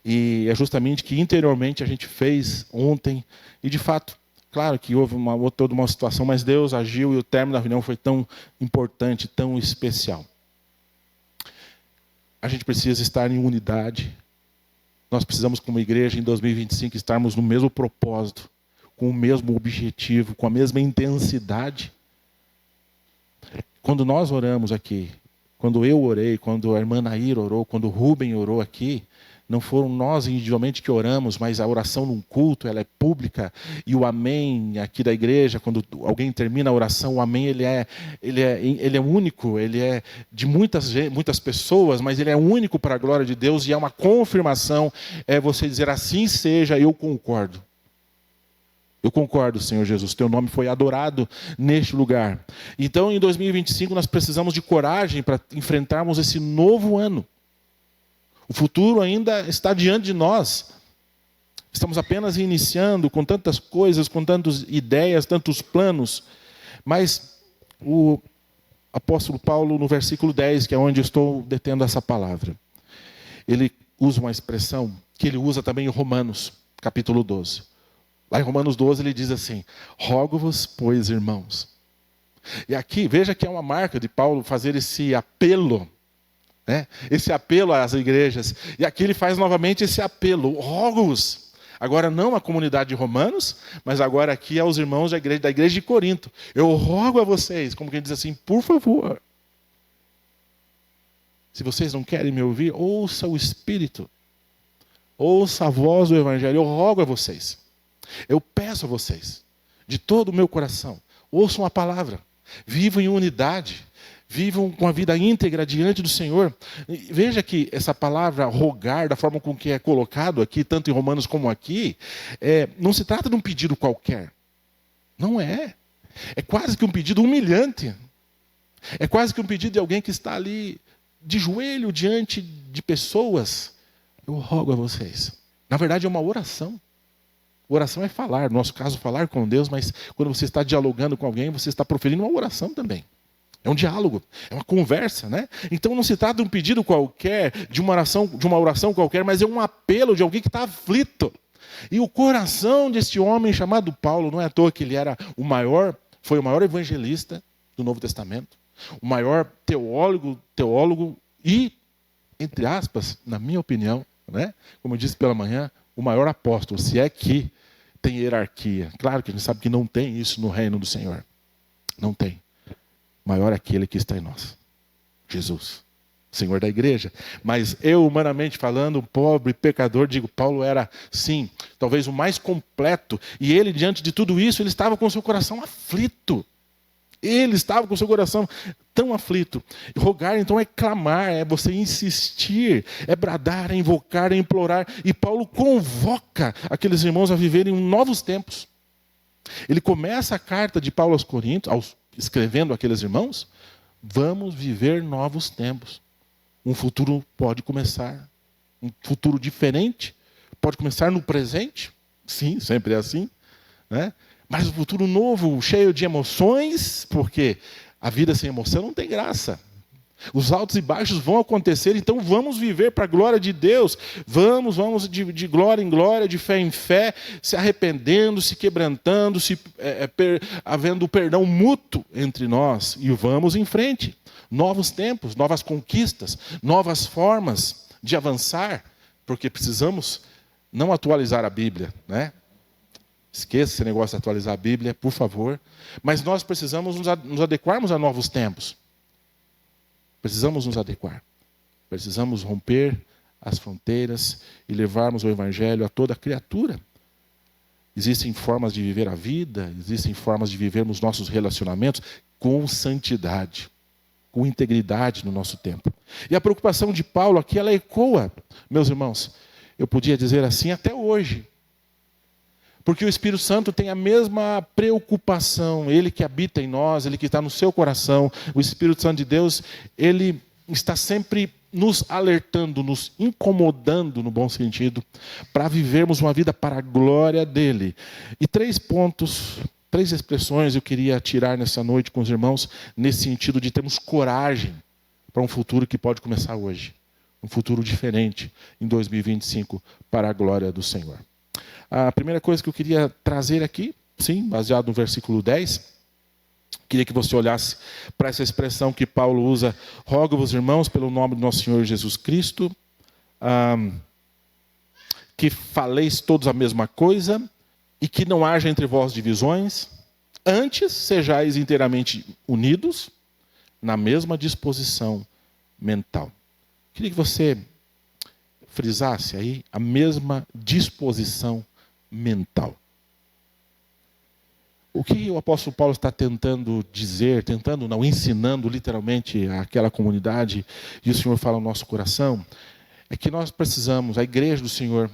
E é justamente que interiormente a gente fez ontem, e de fato, claro que houve toda uma situação, mas Deus agiu e o término da reunião foi tão importante, tão especial. A gente precisa estar em unidade. Nós precisamos, como igreja, em 2025, estarmos no mesmo propósito, com o mesmo objetivo, com a mesma intensidade. Quando nós oramos aqui, quando eu orei, quando a irmã Nair orou, quando o Rubem orou aqui, não foram nós individualmente que oramos, mas a oração num culto, ela é pública, e o amém aqui da igreja, quando alguém termina a oração, o amém ele é único, ele é de muitas pessoas, mas ele é único para a glória de Deus, e é uma confirmação, é você dizer assim seja, eu concordo. Eu concordo, Senhor Jesus, teu nome foi adorado neste lugar. Então, em 2025, nós precisamos de coragem para enfrentarmos esse novo ano. O futuro ainda está diante de nós. Estamos apenas iniciando com tantas coisas, com tantas ideias, tantos planos. Mas o apóstolo Paulo, no versículo 10, que é onde eu estou detendo essa palavra, ele usa uma expressão que ele usa também em Romanos, capítulo 12. Lá em Romanos 12 ele diz assim: rogo-vos, pois, irmãos. E aqui, veja que é uma marca de Paulo fazer esse apelo, né? Esse apelo às igrejas. E aqui ele faz novamente esse apelo: rogo-vos. Agora não à comunidade de Romanos, mas agora aqui aos irmãos da igreja de Corinto. Eu rogo a vocês, como quem diz assim, por favor. Se vocês não querem me ouvir, ouça o Espírito. Ouça a voz do Evangelho. Eu rogo a vocês. Eu peço a vocês, de todo o meu coração, ouçam a palavra, vivam em unidade, vivam com a vida íntegra diante do Senhor. E veja que essa palavra rogar, da forma com que é colocado aqui, tanto em Romanos como aqui, não se trata de um pedido qualquer. Não é. É quase que um pedido humilhante. É quase que um pedido de alguém que está ali de joelho diante de pessoas. Eu rogo a vocês. Na verdade é uma oração. Oração é falar, no nosso caso falar com Deus, mas quando você está dialogando com alguém, você está proferindo uma oração também. É um diálogo, é uma conversa, né? Então não se trata de um pedido qualquer, de uma oração qualquer, mas é um apelo de alguém que está aflito. E o coração desse homem chamado Paulo, não é à toa que ele era foi o maior evangelista do Novo Testamento, o maior teólogo e, entre aspas, na minha opinião, né? Como eu disse pela manhã, o maior apóstolo, se é que tem hierarquia. Claro que a gente sabe que não tem isso no reino do Senhor. Não tem. Maior é aquele que está em nós. Jesus, Senhor da igreja. Mas eu, humanamente falando, pobre, pecador, digo, Paulo era, sim, talvez o mais completo. E ele, diante de tudo isso, ele estava com o seu coração aflito. Ele estava com o seu coração tão aflito. Rogar, então, é clamar, é você insistir, é bradar, é invocar, é implorar. E Paulo convoca aqueles irmãos a viverem novos tempos. Ele começa a carta de Paulo aos Coríntios, escrevendo àqueles irmãos, vamos viver novos tempos. Um futuro pode começar, um futuro diferente, pode começar no presente, sim, sempre é assim, né? Mas um futuro novo, cheio de emoções, porque a vida sem emoção não tem graça. Os altos e baixos vão acontecer, então vamos viver para a glória de Deus. Vamos de glória em glória, de fé em fé, se arrependendo, se quebrantando, havendo perdão mútuo entre nós. E vamos em frente. Novos tempos, novas conquistas, novas formas de avançar, porque precisamos não atualizar a Bíblia, né? Esqueça esse negócio de atualizar a Bíblia, por favor. Mas nós precisamos nos adequarmos a novos tempos. Precisamos nos adequar. Precisamos romper as fronteiras e levarmos o Evangelho a toda criatura. Existem formas de viver a vida, existem formas de vivermos nossos relacionamentos com santidade, com integridade no nosso tempo. E a preocupação de Paulo aqui, ela ecoa, meus irmãos, eu podia dizer assim até hoje. Porque o Espírito Santo tem a mesma preocupação, ele que habita em nós, ele que está no seu coração, o Espírito Santo de Deus, ele está sempre nos alertando, nos incomodando, no bom sentido, para vivermos uma vida para a glória dele. E 3 pontos, 3 expressões eu queria tirar nessa noite com os irmãos, nesse sentido de termos coragem para um futuro que pode começar hoje. Um futuro diferente em 2025 para a glória do Senhor. A primeira coisa que eu queria trazer aqui, sim, baseado no versículo 10, queria que você olhasse para essa expressão que Paulo usa, rogo-vos, irmãos, pelo nome do nosso Senhor Jesus Cristo, que faleis todos a mesma coisa e que não haja entre vós divisões, antes sejais inteiramente unidos na mesma disposição mental. Queria que você frisasse aí a mesma disposição mental. O que o apóstolo Paulo está tentando dizer, ensinando literalmente àquela comunidade, e o Senhor fala no nosso coração, é que nós precisamos, a igreja do Senhor,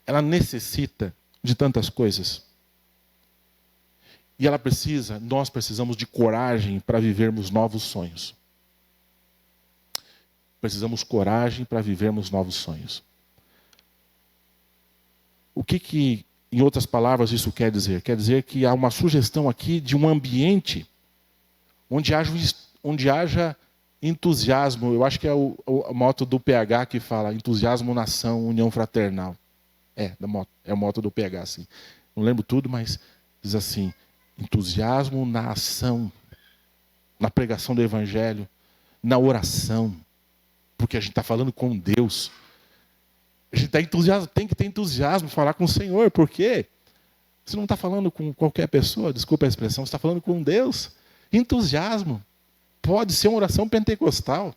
ela necessita de tantas coisas. E nós precisamos de coragem para vivermos novos sonhos. Precisamos coragem para vivermos novos sonhos. O que, em outras palavras, isso quer dizer? Quer dizer que há uma sugestão aqui de um ambiente onde haja entusiasmo. Eu acho que é a moto do PH que fala entusiasmo, nação, união fraternal. É a moto do PH, sim. Não lembro tudo, mas diz assim, entusiasmo na ação, na pregação do Evangelho, na oração, porque a gente está falando com Deus. A gente tem que ter entusiasmo, falar com o Senhor, porque você não está falando com qualquer pessoa, desculpa a expressão, você está falando com Deus. Entusiasmo. Pode ser uma oração pentecostal,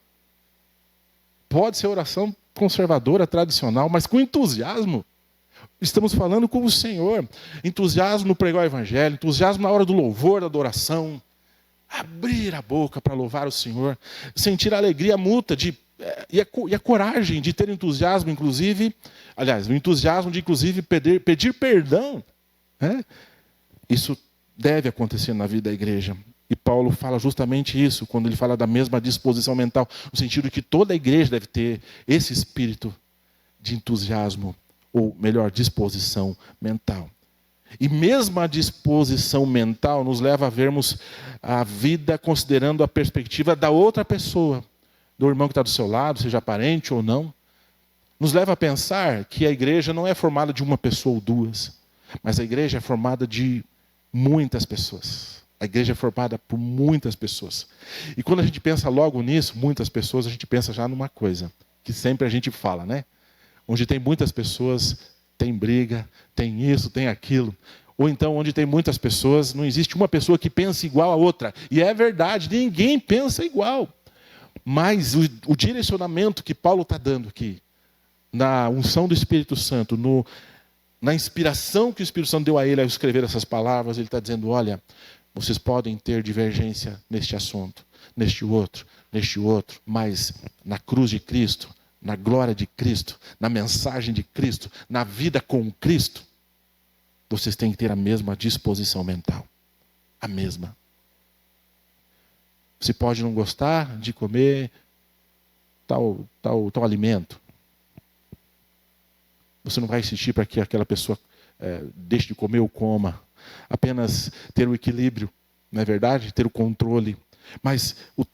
pode ser oração conservadora, tradicional, mas com entusiasmo. Estamos falando com o Senhor. Entusiasmo no pregar o Evangelho, entusiasmo na hora do louvor, da adoração. Abrir a boca para louvar o Senhor, sentir a alegria mútua e a coragem de ter entusiasmo, inclusive, o entusiasmo de, inclusive, pedir perdão. Né? Isso deve acontecer na vida da igreja. E Paulo fala justamente isso, quando ele fala da mesma disposição mental, no sentido de que toda a igreja deve ter esse espírito de entusiasmo, ou melhor, disposição mental. E mesmo a disposição mental nos leva a vermos a vida considerando a perspectiva da outra pessoa, do irmão que está do seu lado, seja parente ou não. Nos leva a pensar que a igreja não é formada de uma pessoa ou duas, mas a igreja é formada de muitas pessoas. A igreja é formada por muitas pessoas. E quando a gente pensa logo nisso, muitas pessoas, a gente pensa já numa coisa, que sempre a gente fala, né? Onde tem muitas pessoas, tem briga, tem isso, tem aquilo. Ou então, onde tem muitas pessoas, não existe uma pessoa que pense igual a outra. E é verdade, ninguém pensa igual. Mas o direcionamento que Paulo está dando aqui, na unção do Espírito Santo, na inspiração que o Espírito Santo deu a ele ao escrever essas palavras, ele está dizendo, olha, vocês podem ter divergência neste assunto, neste outro, mas na cruz de Cristo, na glória de Cristo, na mensagem de Cristo, na vida com Cristo, vocês têm que ter a mesma disposição mental. A mesma. Você pode não gostar de comer tal alimento. Você não vai insistir para que aquela pessoa deixe de comer ou coma. Apenas ter o equilíbrio, não é verdade? Ter o controle. Mas o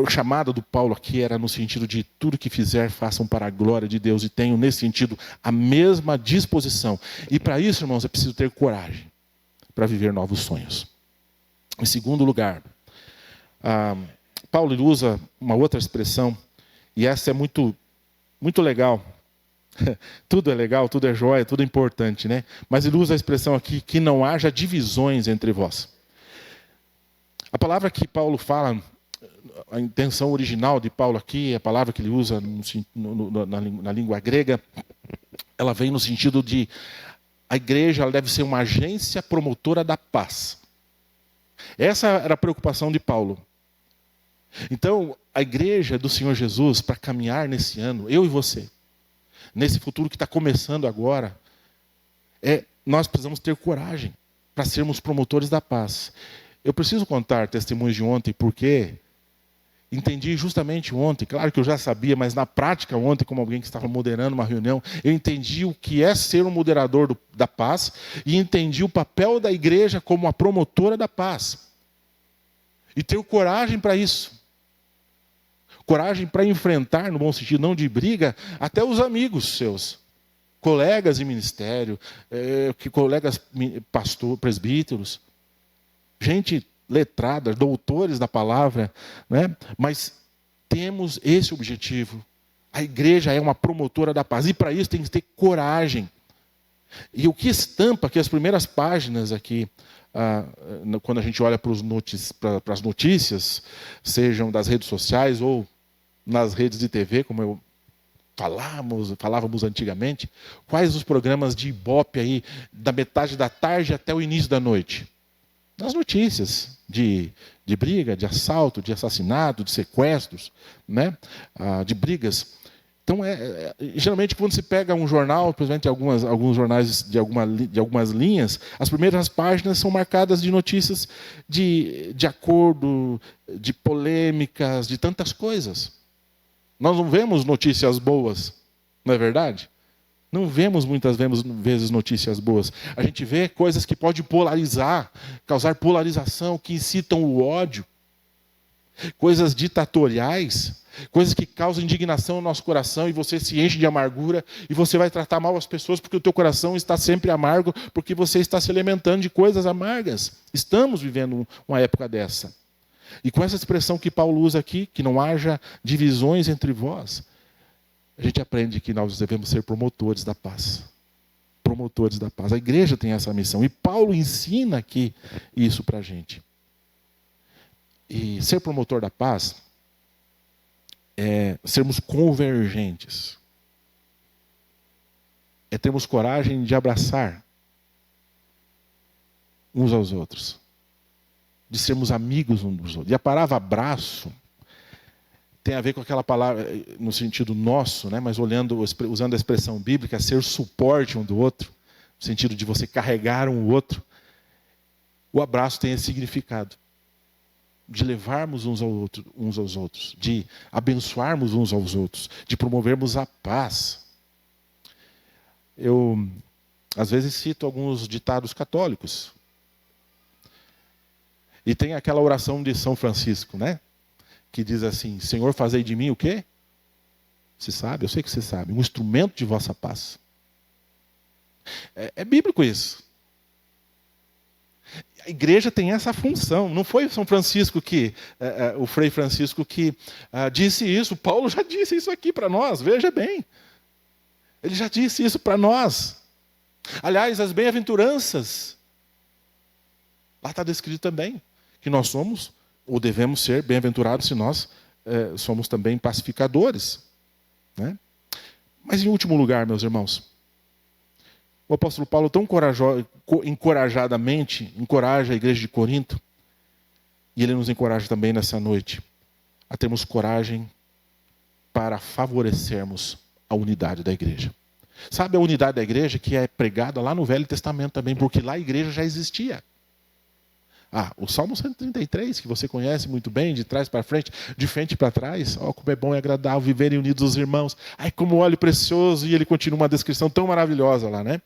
chamado do Paulo aqui era no sentido de tudo que fizer, façam para a glória de Deus. E tenham, nesse sentido, a mesma disposição. E para isso, irmãos, é preciso ter coragem para viver novos sonhos. Em segundo lugar, Paulo usa uma outra expressão, e essa é muito, muito legal. Tudo é legal, tudo é jóia, tudo é importante, né? Mas ele usa a expressão aqui, que não haja divisões entre vós. A palavra que Paulo fala, a intenção original de Paulo aqui, a palavra que ele usa na língua grega, ela vem no sentido de a igreja ela deve ser uma agência promotora da paz. Essa era a preocupação de Paulo. Então, a igreja do Senhor Jesus, para caminhar nesse ano, eu e você, nesse futuro que está começando agora, nós precisamos ter coragem para sermos promotores da paz. Eu preciso contar testemunhos de ontem, porque entendi justamente ontem, claro que eu já sabia, mas na prática ontem, como alguém que estava moderando uma reunião, eu entendi o que é ser um moderador da paz e entendi o papel da igreja como a promotora da paz. E ter coragem para isso. Coragem para enfrentar, no bom sentido, não de briga, até os amigos seus, colegas em ministério, colegas presbíteros, gente letrada, doutores da palavra, né? Mas temos esse objetivo. A igreja é uma promotora da paz, e para isso tem que ter coragem. E o que estampa aqui as primeiras páginas aqui, quando a gente olha para as notícias, sejam das redes sociais ou nas redes de TV, como falávamos antigamente, quais os programas de Ibope aí, da metade da tarde até o início da noite? Nas notícias de briga, de assalto, de assassinato, de sequestros, né? De brigas. Então, geralmente, quando se pega um jornal, principalmente alguns jornais de algumas linhas, as primeiras páginas são marcadas de notícias de acordo, de polêmicas, de tantas coisas. Nós não vemos notícias boas, não é verdade? Não vemos muitas vezes notícias boas. A gente vê coisas que podem polarizar, causar polarização, que incitam o ódio. Coisas ditatoriais, coisas que causam indignação no nosso coração e você se enche de amargura e você vai tratar mal as pessoas porque o teu coração está sempre amargo, porque você está se alimentando de coisas amargas. Estamos vivendo uma época dessa. E com essa expressão que Paulo usa aqui, que não haja divisões entre vós, a gente aprende que nós devemos ser promotores da paz. Promotores da paz. A igreja tem essa missão. E Paulo ensina aqui isso para a gente. E ser promotor da paz é sermos convergentes. É termos coragem de abraçar uns aos outros. De sermos amigos uns dos outros. E a palavra abraço tem a ver com aquela palavra, no sentido nosso, né? Mas usando a expressão bíblica, ser suporte um do outro, no sentido de você carregar um outro. O abraço tem esse significado. De levarmos uns aos outros, de abençoarmos uns aos outros, de promovermos a paz. Eu Às vezes cito alguns ditados católicos. E tem aquela oração de São Francisco, né? Que diz assim: Senhor, fazei de mim o quê? Você sabe? Eu sei que você sabe. Um instrumento de vossa paz. É bíblico isso. A igreja tem essa função. Não foi São Francisco o Frei Francisco que disse isso. Paulo já disse isso aqui para nós. Veja bem. Ele já disse isso para nós. Aliás, as bem-aventuranças. Lá está descrito também que nós somos, ou devemos ser, bem-aventurados se nós somos também pacificadores. Né? Mas em último lugar, meus irmãos, o apóstolo Paulo tão encorajadamente encoraja a igreja de Corinto, e ele nos encoraja também nessa noite a termos coragem para favorecermos a unidade da igreja. Sabe a unidade da igreja que é pregada lá no Velho Testamento também, porque lá a igreja já existia. O Salmo 133, que você conhece muito bem, de trás para frente, de frente para trás. Como é bom e agradável viverem unidos os irmãos. Como óleo precioso. E ele continua uma descrição tão maravilhosa lá, né?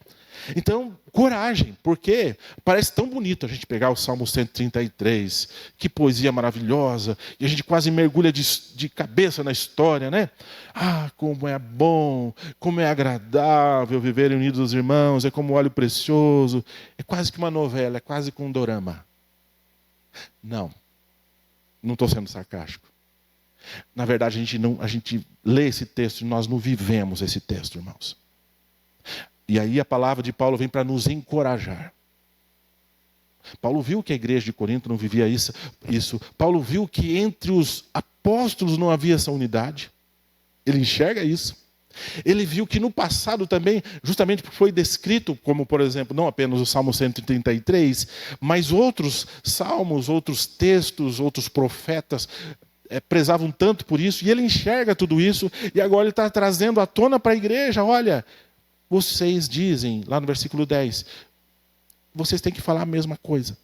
Então, coragem, porque parece tão bonito a gente pegar o Salmo 133. Que poesia maravilhosa. E a gente quase mergulha de cabeça na história, né? Como é bom, como é agradável viverem unidos os irmãos. É como óleo precioso. É quase que uma novela, é quase que um dorama. Não estou sendo sarcástico. Na verdade, a gente lê esse texto e nós não vivemos esse texto, irmãos. E aí a palavra de Paulo vem para nos encorajar. Paulo viu que a igreja de Corinto não vivia isso. Paulo viu que entre os apóstolos não havia essa unidade. Ele enxerga isso. Ele viu que no passado também, justamente porque foi descrito, como por exemplo, não apenas o Salmo 133, mas outros salmos, outros textos, outros profetas prezavam tanto por isso, e ele enxerga tudo isso, e agora ele está trazendo à tona para a igreja. Olha, vocês dizem, lá no versículo 10, vocês têm que falar a mesma coisa.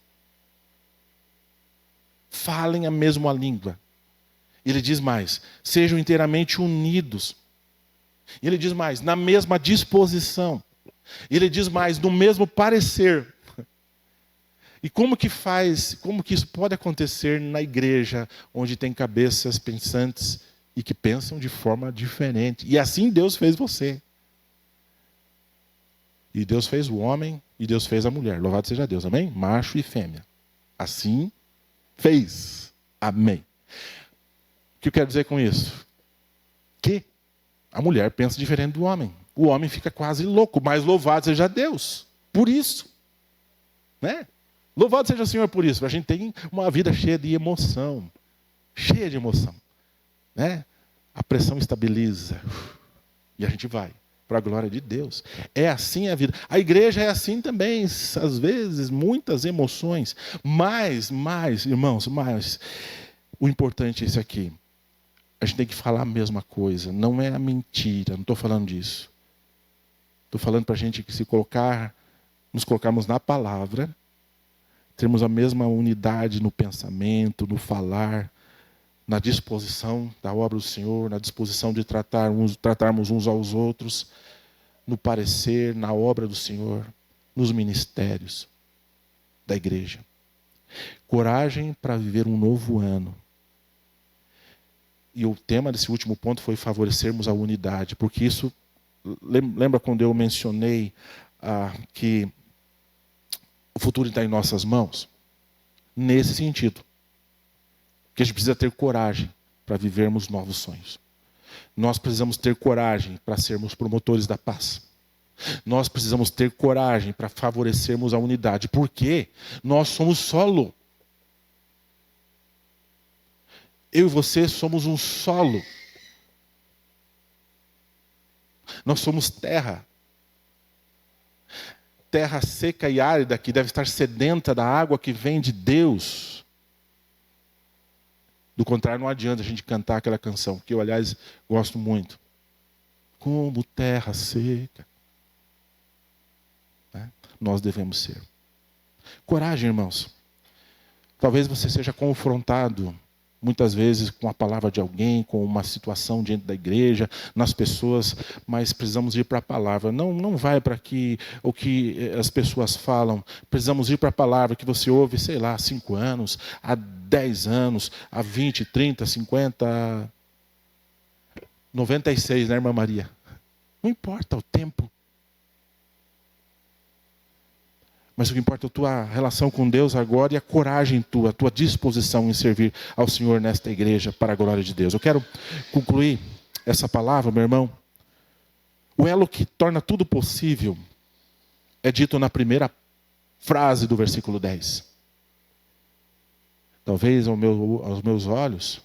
Falem a mesma língua. Ele diz mais, sejam inteiramente unidos. E ele diz mais, na mesma disposição. Ele diz mais, no mesmo parecer. E como que isso pode acontecer na igreja, onde tem cabeças pensantes e que pensam de forma diferente? E assim Deus fez você. E Deus fez o homem e Deus fez a mulher. Louvado seja Deus, amém? Macho e fêmea. Assim fez. Amém. O que eu quero dizer com isso? Que a mulher pensa diferente do homem. O homem fica quase louco, mas louvado seja Deus. Por isso. Né? Louvado seja o Senhor por isso. A gente tem uma vida cheia de emoção. Cheia de emoção. Né? A pressão estabiliza. E a gente vai para a glória de Deus. É assim a vida. A igreja é assim também. Às vezes, muitas emoções. Mas, irmãos, o importante é isso aqui. A gente tem que falar a mesma coisa. Não é a mentira. Não estou falando disso. Estou falando para a gente que nos colocarmos na palavra, termos a mesma unidade no pensamento, no falar, na disposição da obra do Senhor, na disposição de tratarmos uns aos outros, no parecer, na obra do Senhor, nos ministérios da igreja. Coragem para viver um novo ano. E o tema desse último ponto foi favorecermos a unidade, porque isso, lembra quando eu mencionei que o futuro está em nossas mãos? Nesse sentido. Que a gente precisa ter coragem para vivermos novos sonhos. Nós precisamos ter coragem para sermos promotores da paz. Nós precisamos ter coragem para favorecermos a unidade, porque nós somos solo. Eu e você somos um solo. Nós somos terra. Terra seca e árida que deve estar sedenta da água que vem de Deus. Do contrário, não adianta a gente cantar aquela canção, que eu, aliás, gosto muito. Como terra seca. Né? Nós devemos ser. Coragem, irmãos. Talvez você seja confrontado muitas vezes com a palavra de alguém, com uma situação diante da igreja, nas pessoas, mas precisamos ir para a palavra. Não vai para o que as pessoas falam. Precisamos ir para a palavra que você ouve, sei lá, há 5 anos, há 10 anos, há 20, 30, 50, 96, né, irmã Maria? Não importa o tempo. Mas o que importa é a tua relação com Deus agora e a coragem tua, a tua disposição em servir ao Senhor nesta igreja para a glória de Deus. Eu quero concluir essa palavra, meu irmão. O elo que torna tudo possível é dito na primeira frase do versículo 10. Talvez aos meus olhos,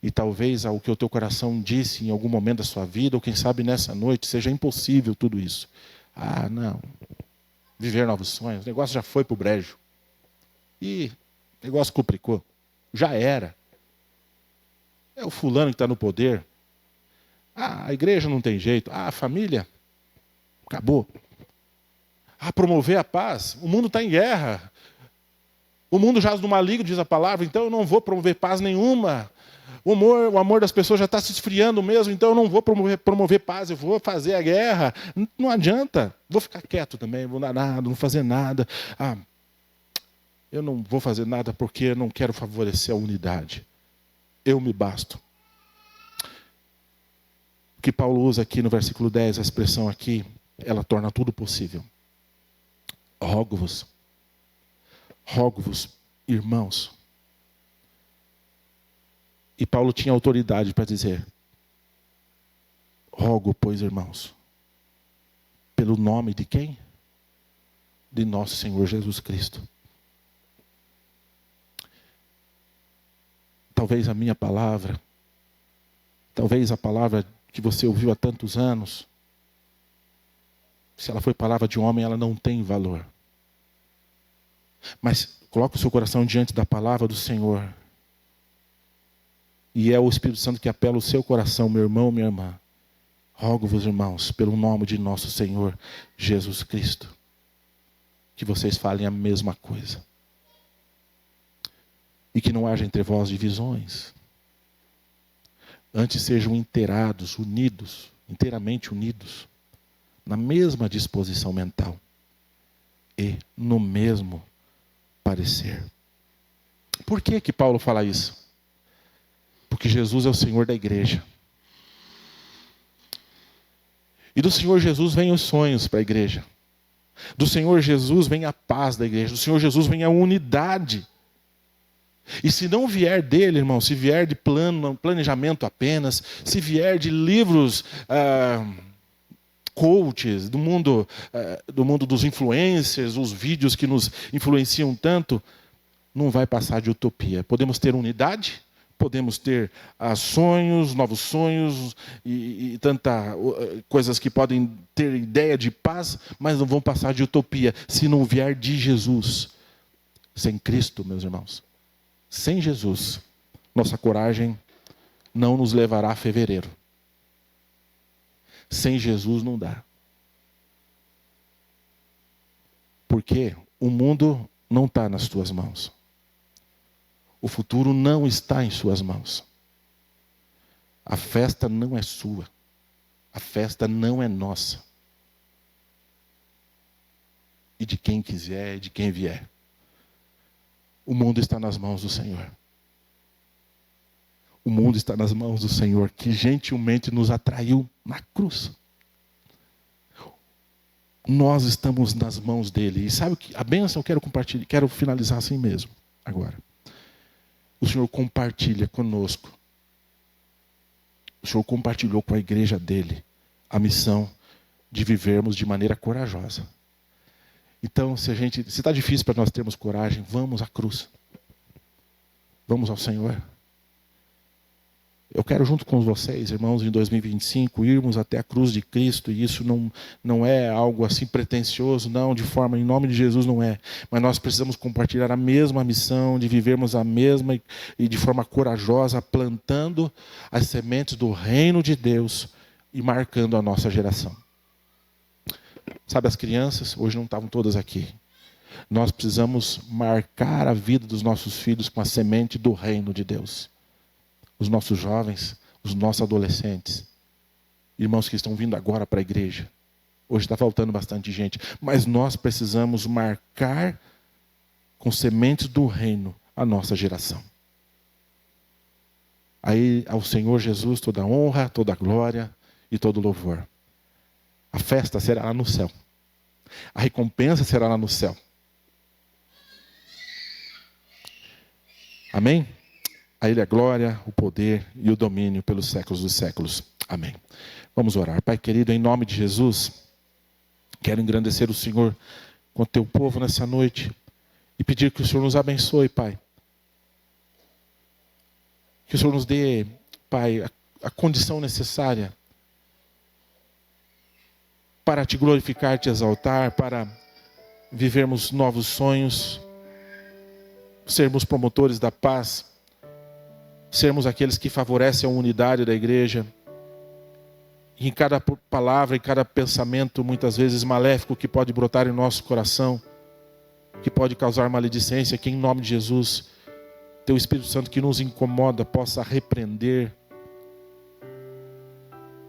e talvez ao que o teu coração disse em algum momento da sua vida, ou quem sabe nessa noite, seja impossível tudo isso. Ah, não. Viver novos sonhos, o negócio já foi para o brejo. E o negócio complicou. Já era. É o fulano que está no poder. Ah, a igreja não tem jeito. Ah, a família, acabou. Ah, promover a paz. O mundo está em guerra. O mundo jaz no maligno, diz a palavra, então eu não vou promover paz nenhuma. O amor das pessoas já está se esfriando mesmo, então eu não vou promover paz, eu vou fazer a guerra. Não adianta. Vou ficar quieto também, vou dar nada, não fazer nada. Ah, eu não vou fazer nada porque eu não quero favorecer a unidade. Eu me basto. O que Paulo usa aqui no versículo 10, a expressão aqui, ela torna tudo possível. Rogo-vos, irmãos. E Paulo tinha autoridade para dizer: rogo, pois, irmãos, pelo nome de quem? De nosso Senhor Jesus Cristo. Talvez a minha palavra, talvez a palavra que você ouviu há tantos anos, se ela foi palavra de homem, ela não tem valor. Mas coloque o seu coração diante da palavra do Senhor. E é o Espírito Santo que apela o seu coração, meu irmão, minha irmã. Rogo-vos, irmãos, pelo nome de nosso Senhor Jesus Cristo, que vocês falem a mesma coisa. E que não haja entre vós divisões. Antes sejam inteirados, unidos, inteiramente unidos, na mesma disposição mental e no mesmo parecer. Por que Paulo fala isso? Porque Jesus é o Senhor da igreja. E do Senhor Jesus vêm os sonhos para a igreja. Do Senhor Jesus vem a paz da igreja. Do Senhor Jesus vem a unidade. E se não vier dele, irmão, se vier de planejamento apenas, se vier de livros coaches, do mundo dos influencers, os vídeos que nos influenciam tanto, não vai passar de utopia. Podemos ter unidade, podemos ter sonhos, novos sonhos e tanta coisas que podem ter ideia de paz, mas não vão passar de utopia se não vier de Jesus. Sem Cristo, meus irmãos, sem Jesus, nossa coragem não nos levará a fevereiro. Sem Jesus não dá. Porque o mundo não está nas tuas mãos. O futuro não está em suas mãos. A festa não é sua. A festa não é nossa. E de quem quiser, de quem vier. O mundo está nas mãos do Senhor. O mundo está nas mãos do Senhor, que gentilmente nos atraiu na cruz. Nós estamos nas mãos dele. E sabe que a bênção eu quero compartilhar, quero finalizar assim mesmo, agora. O Senhor compartilha conosco. O Senhor compartilhou com a igreja dele a missão de vivermos de maneira corajosa. Então, se está difícil para nós termos coragem, vamos à cruz. Vamos ao Senhor. Eu quero, junto com vocês, irmãos, em 2025, irmos até a cruz de Cristo, e isso não é algo assim pretensioso, não, em nome de Jesus não é. Mas nós precisamos compartilhar a mesma missão, de vivermos a mesma e de forma corajosa, plantando as sementes do reino de Deus e marcando a nossa geração. Sabe, as crianças, hoje não estavam todas aqui. Nós precisamos marcar a vida dos nossos filhos com a semente do reino de Deus. os nossos jovens, os nossos adolescentes, irmãos que estão vindo agora para a igreja. Hoje está faltando bastante gente, mas nós precisamos marcar com sementes do reino a nossa geração. Aí ao Senhor Jesus toda a honra, toda a glória e todo o louvor. A festa será lá no céu. A recompensa será lá no céu. Amém? A Ele a glória, o poder e o domínio pelos séculos dos séculos. Amém. Vamos orar. Pai querido, em nome de Jesus, quero engrandecer o Senhor com o teu povo nessa noite e pedir que o Senhor nos abençoe, Pai. Que o Senhor nos dê, Pai, a condição necessária para te glorificar, te exaltar, para vivermos novos sonhos, sermos promotores da paz, sermos aqueles que favorecem a unidade da igreja. E em cada palavra, em cada pensamento, muitas vezes maléfico que pode brotar em nosso coração, que pode causar maledicência, que em nome de Jesus, teu Espírito Santo que nos incomoda possa repreender,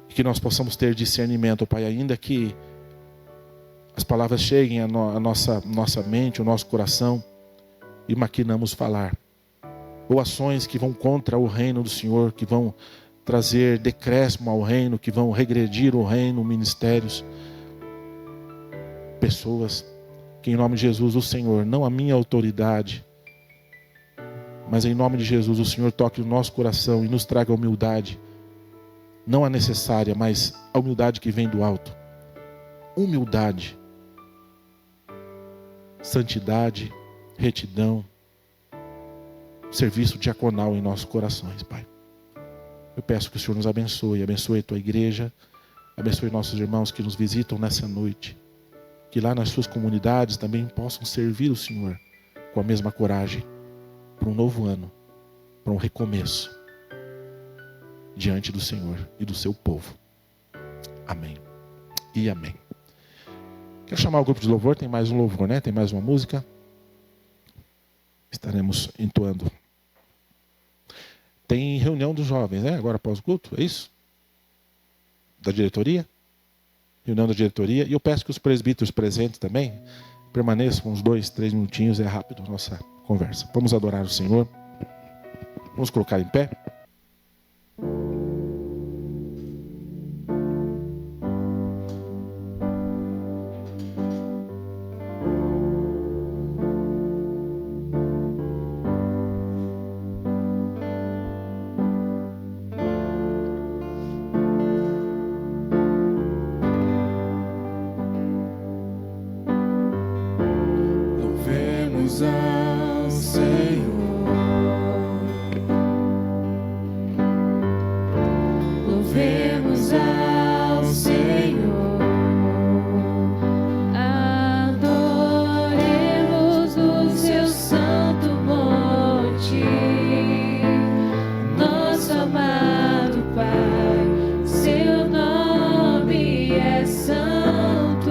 e que nós possamos ter discernimento, Pai, ainda que as palavras cheguem à nossa mente, ao nosso coração, e maquinamos falar, ou ações que vão contra o reino do Senhor, que vão trazer decréscimo ao reino, que vão regredir o reino, ministérios, pessoas, que em nome de Jesus o Senhor, não a minha autoridade, mas em nome de Jesus o Senhor toque o nosso coração e nos traga humildade, não a necessária, mas a humildade que vem do alto. Humildade, santidade, retidão, serviço diaconal em nossos corações, Pai. Eu peço que o Senhor nos abençoe, abençoe a tua igreja, abençoe nossos irmãos que nos visitam nessa noite, que lá nas suas comunidades também possam servir o Senhor com a mesma coragem, para um novo ano, para um recomeço, diante do Senhor e do seu povo. Amém e amém. Quero chamar o grupo de louvor, tem mais um louvor, né? Tem mais uma música. Estaremos entoando. Tem reunião dos jovens, né? Agora após o culto, é isso? Da diretoria? Reunião da diretoria. E eu peço que os presbíteros presentes também permaneçam uns 2, 3 minutinhos, é rápido a nossa conversa. Vamos adorar o Senhor. Vamos colocar em pé. Louvemos ao Senhor. Louvemos ao Senhor. Adoremos o seu santo monte, nosso amado Pai, seu nome é santo.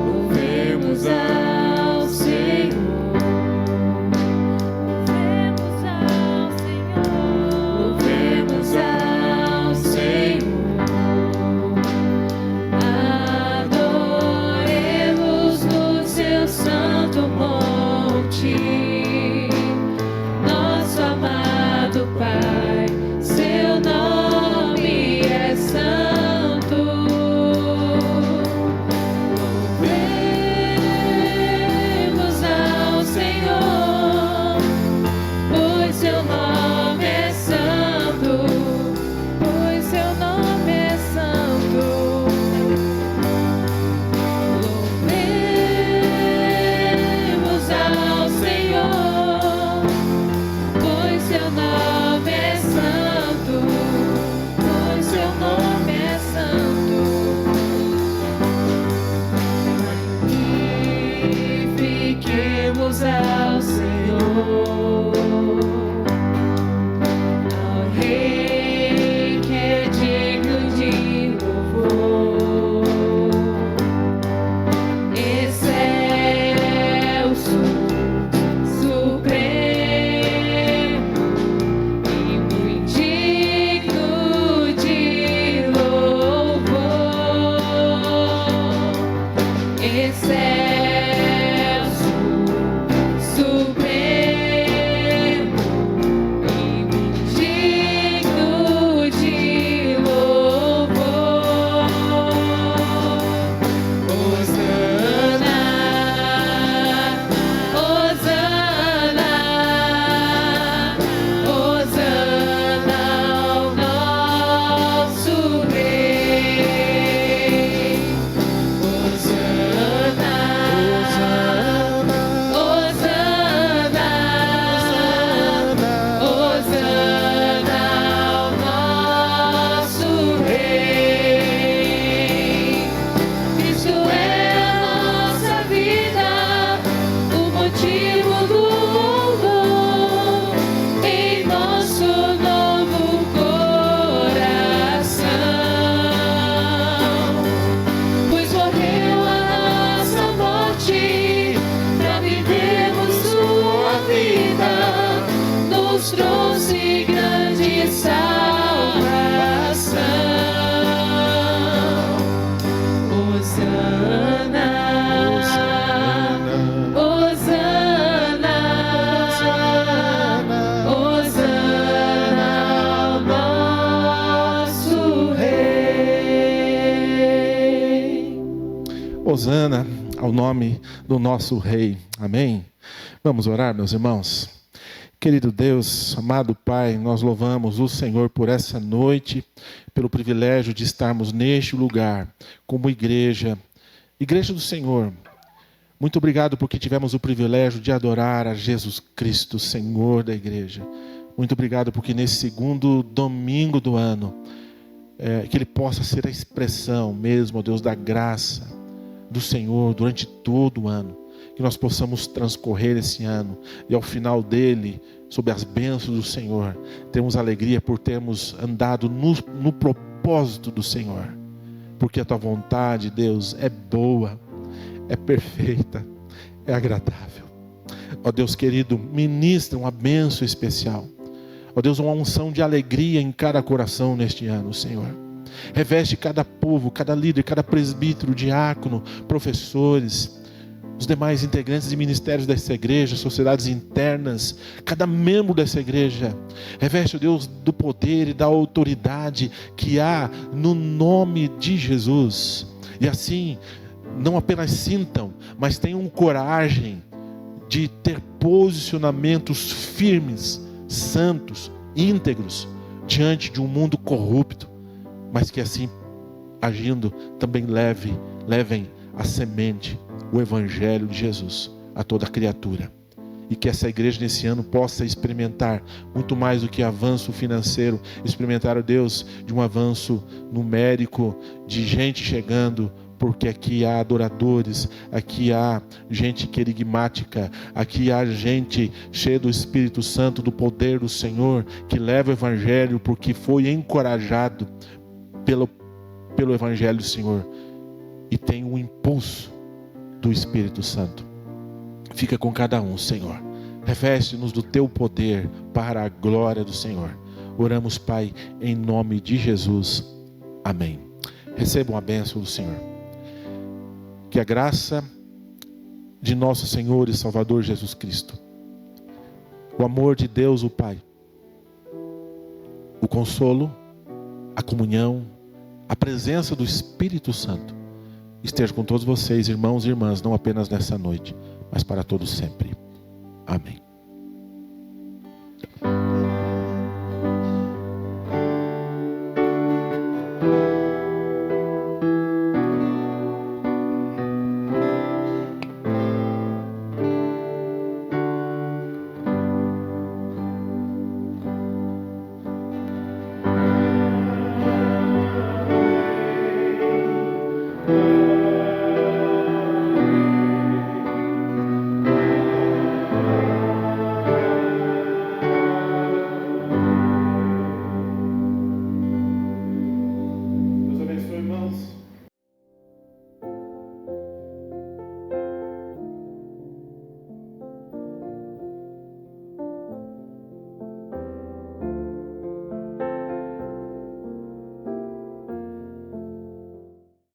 Louvemos ao Senhor. Louvemos ao Senhor. Adoremos no seu santo monte, nosso amado Pai, seu nome é santo. Louvemos ao Senhor, pois seu nome é santo, pois seu nome é santo. Louvemos ao Senhor, pois seu nome é santo, pois seu nome é santo. Magnifiquemos ao Senhor, ao Rei que é digno de louvor. Excelso, supremo, nos trouxe grande salvação. Hosana, Hosana, Hosana ao nosso Rei. Hosana ao nome do nosso Rei. Amém? Vamos orar, meus irmãos. Querido Deus, amado Pai, nós louvamos o Senhor por essa noite, pelo privilégio de estarmos neste lugar, como igreja do Senhor. Muito obrigado porque tivemos o privilégio de adorar a Jesus Cristo, Senhor da igreja. Muito obrigado porque nesse segundo domingo do ano, que Ele possa ser a expressão mesmo, ó Deus, da graça do Senhor durante todo o ano. Que nós possamos transcorrer esse ano e ao final dele, sob as bênçãos do Senhor, termos alegria por termos andado no propósito do Senhor. Porque a tua vontade, Deus, é boa, é perfeita, é agradável. Ó Deus querido, ministra uma bênção especial. Ó Deus, uma unção de alegria em cada coração neste ano, Senhor. Reveste cada povo, cada líder, cada presbítero, diácono, professores, os demais integrantes de ministérios dessa igreja, sociedades internas, cada membro dessa igreja. Reveste, Deus, do poder e da autoridade que há no nome de Jesus. E assim, não apenas sintam, mas tenham coragem de ter posicionamentos firmes, santos, íntegros, diante de um mundo corrupto. Mas que assim, agindo, também levem a semente, o Evangelho de Jesus a toda criatura. E que essa igreja nesse ano possa experimentar muito mais do que avanço financeiro, experimentar, ó Deus, de um avanço numérico, de gente chegando, porque aqui há adoradores, aqui há gente querigmática, aqui há gente cheia do Espírito Santo, do poder do Senhor, que leva o Evangelho porque foi encorajado pelo Evangelho do Senhor e tem um impulso do Espírito Santo. Fica com cada um, Senhor. Reveste-nos do teu poder para a glória do Senhor. Oramos, Pai, em nome de Jesus. Amém. Recebam a bênção do Senhor. Que a graça de nosso Senhor e Salvador Jesus Cristo, o amor de Deus o Pai, o consolo, a comunhão, a presença do Espírito Santo esteja com todos vocês, irmãos e irmãs, não apenas nessa noite, mas para todos sempre. Amém.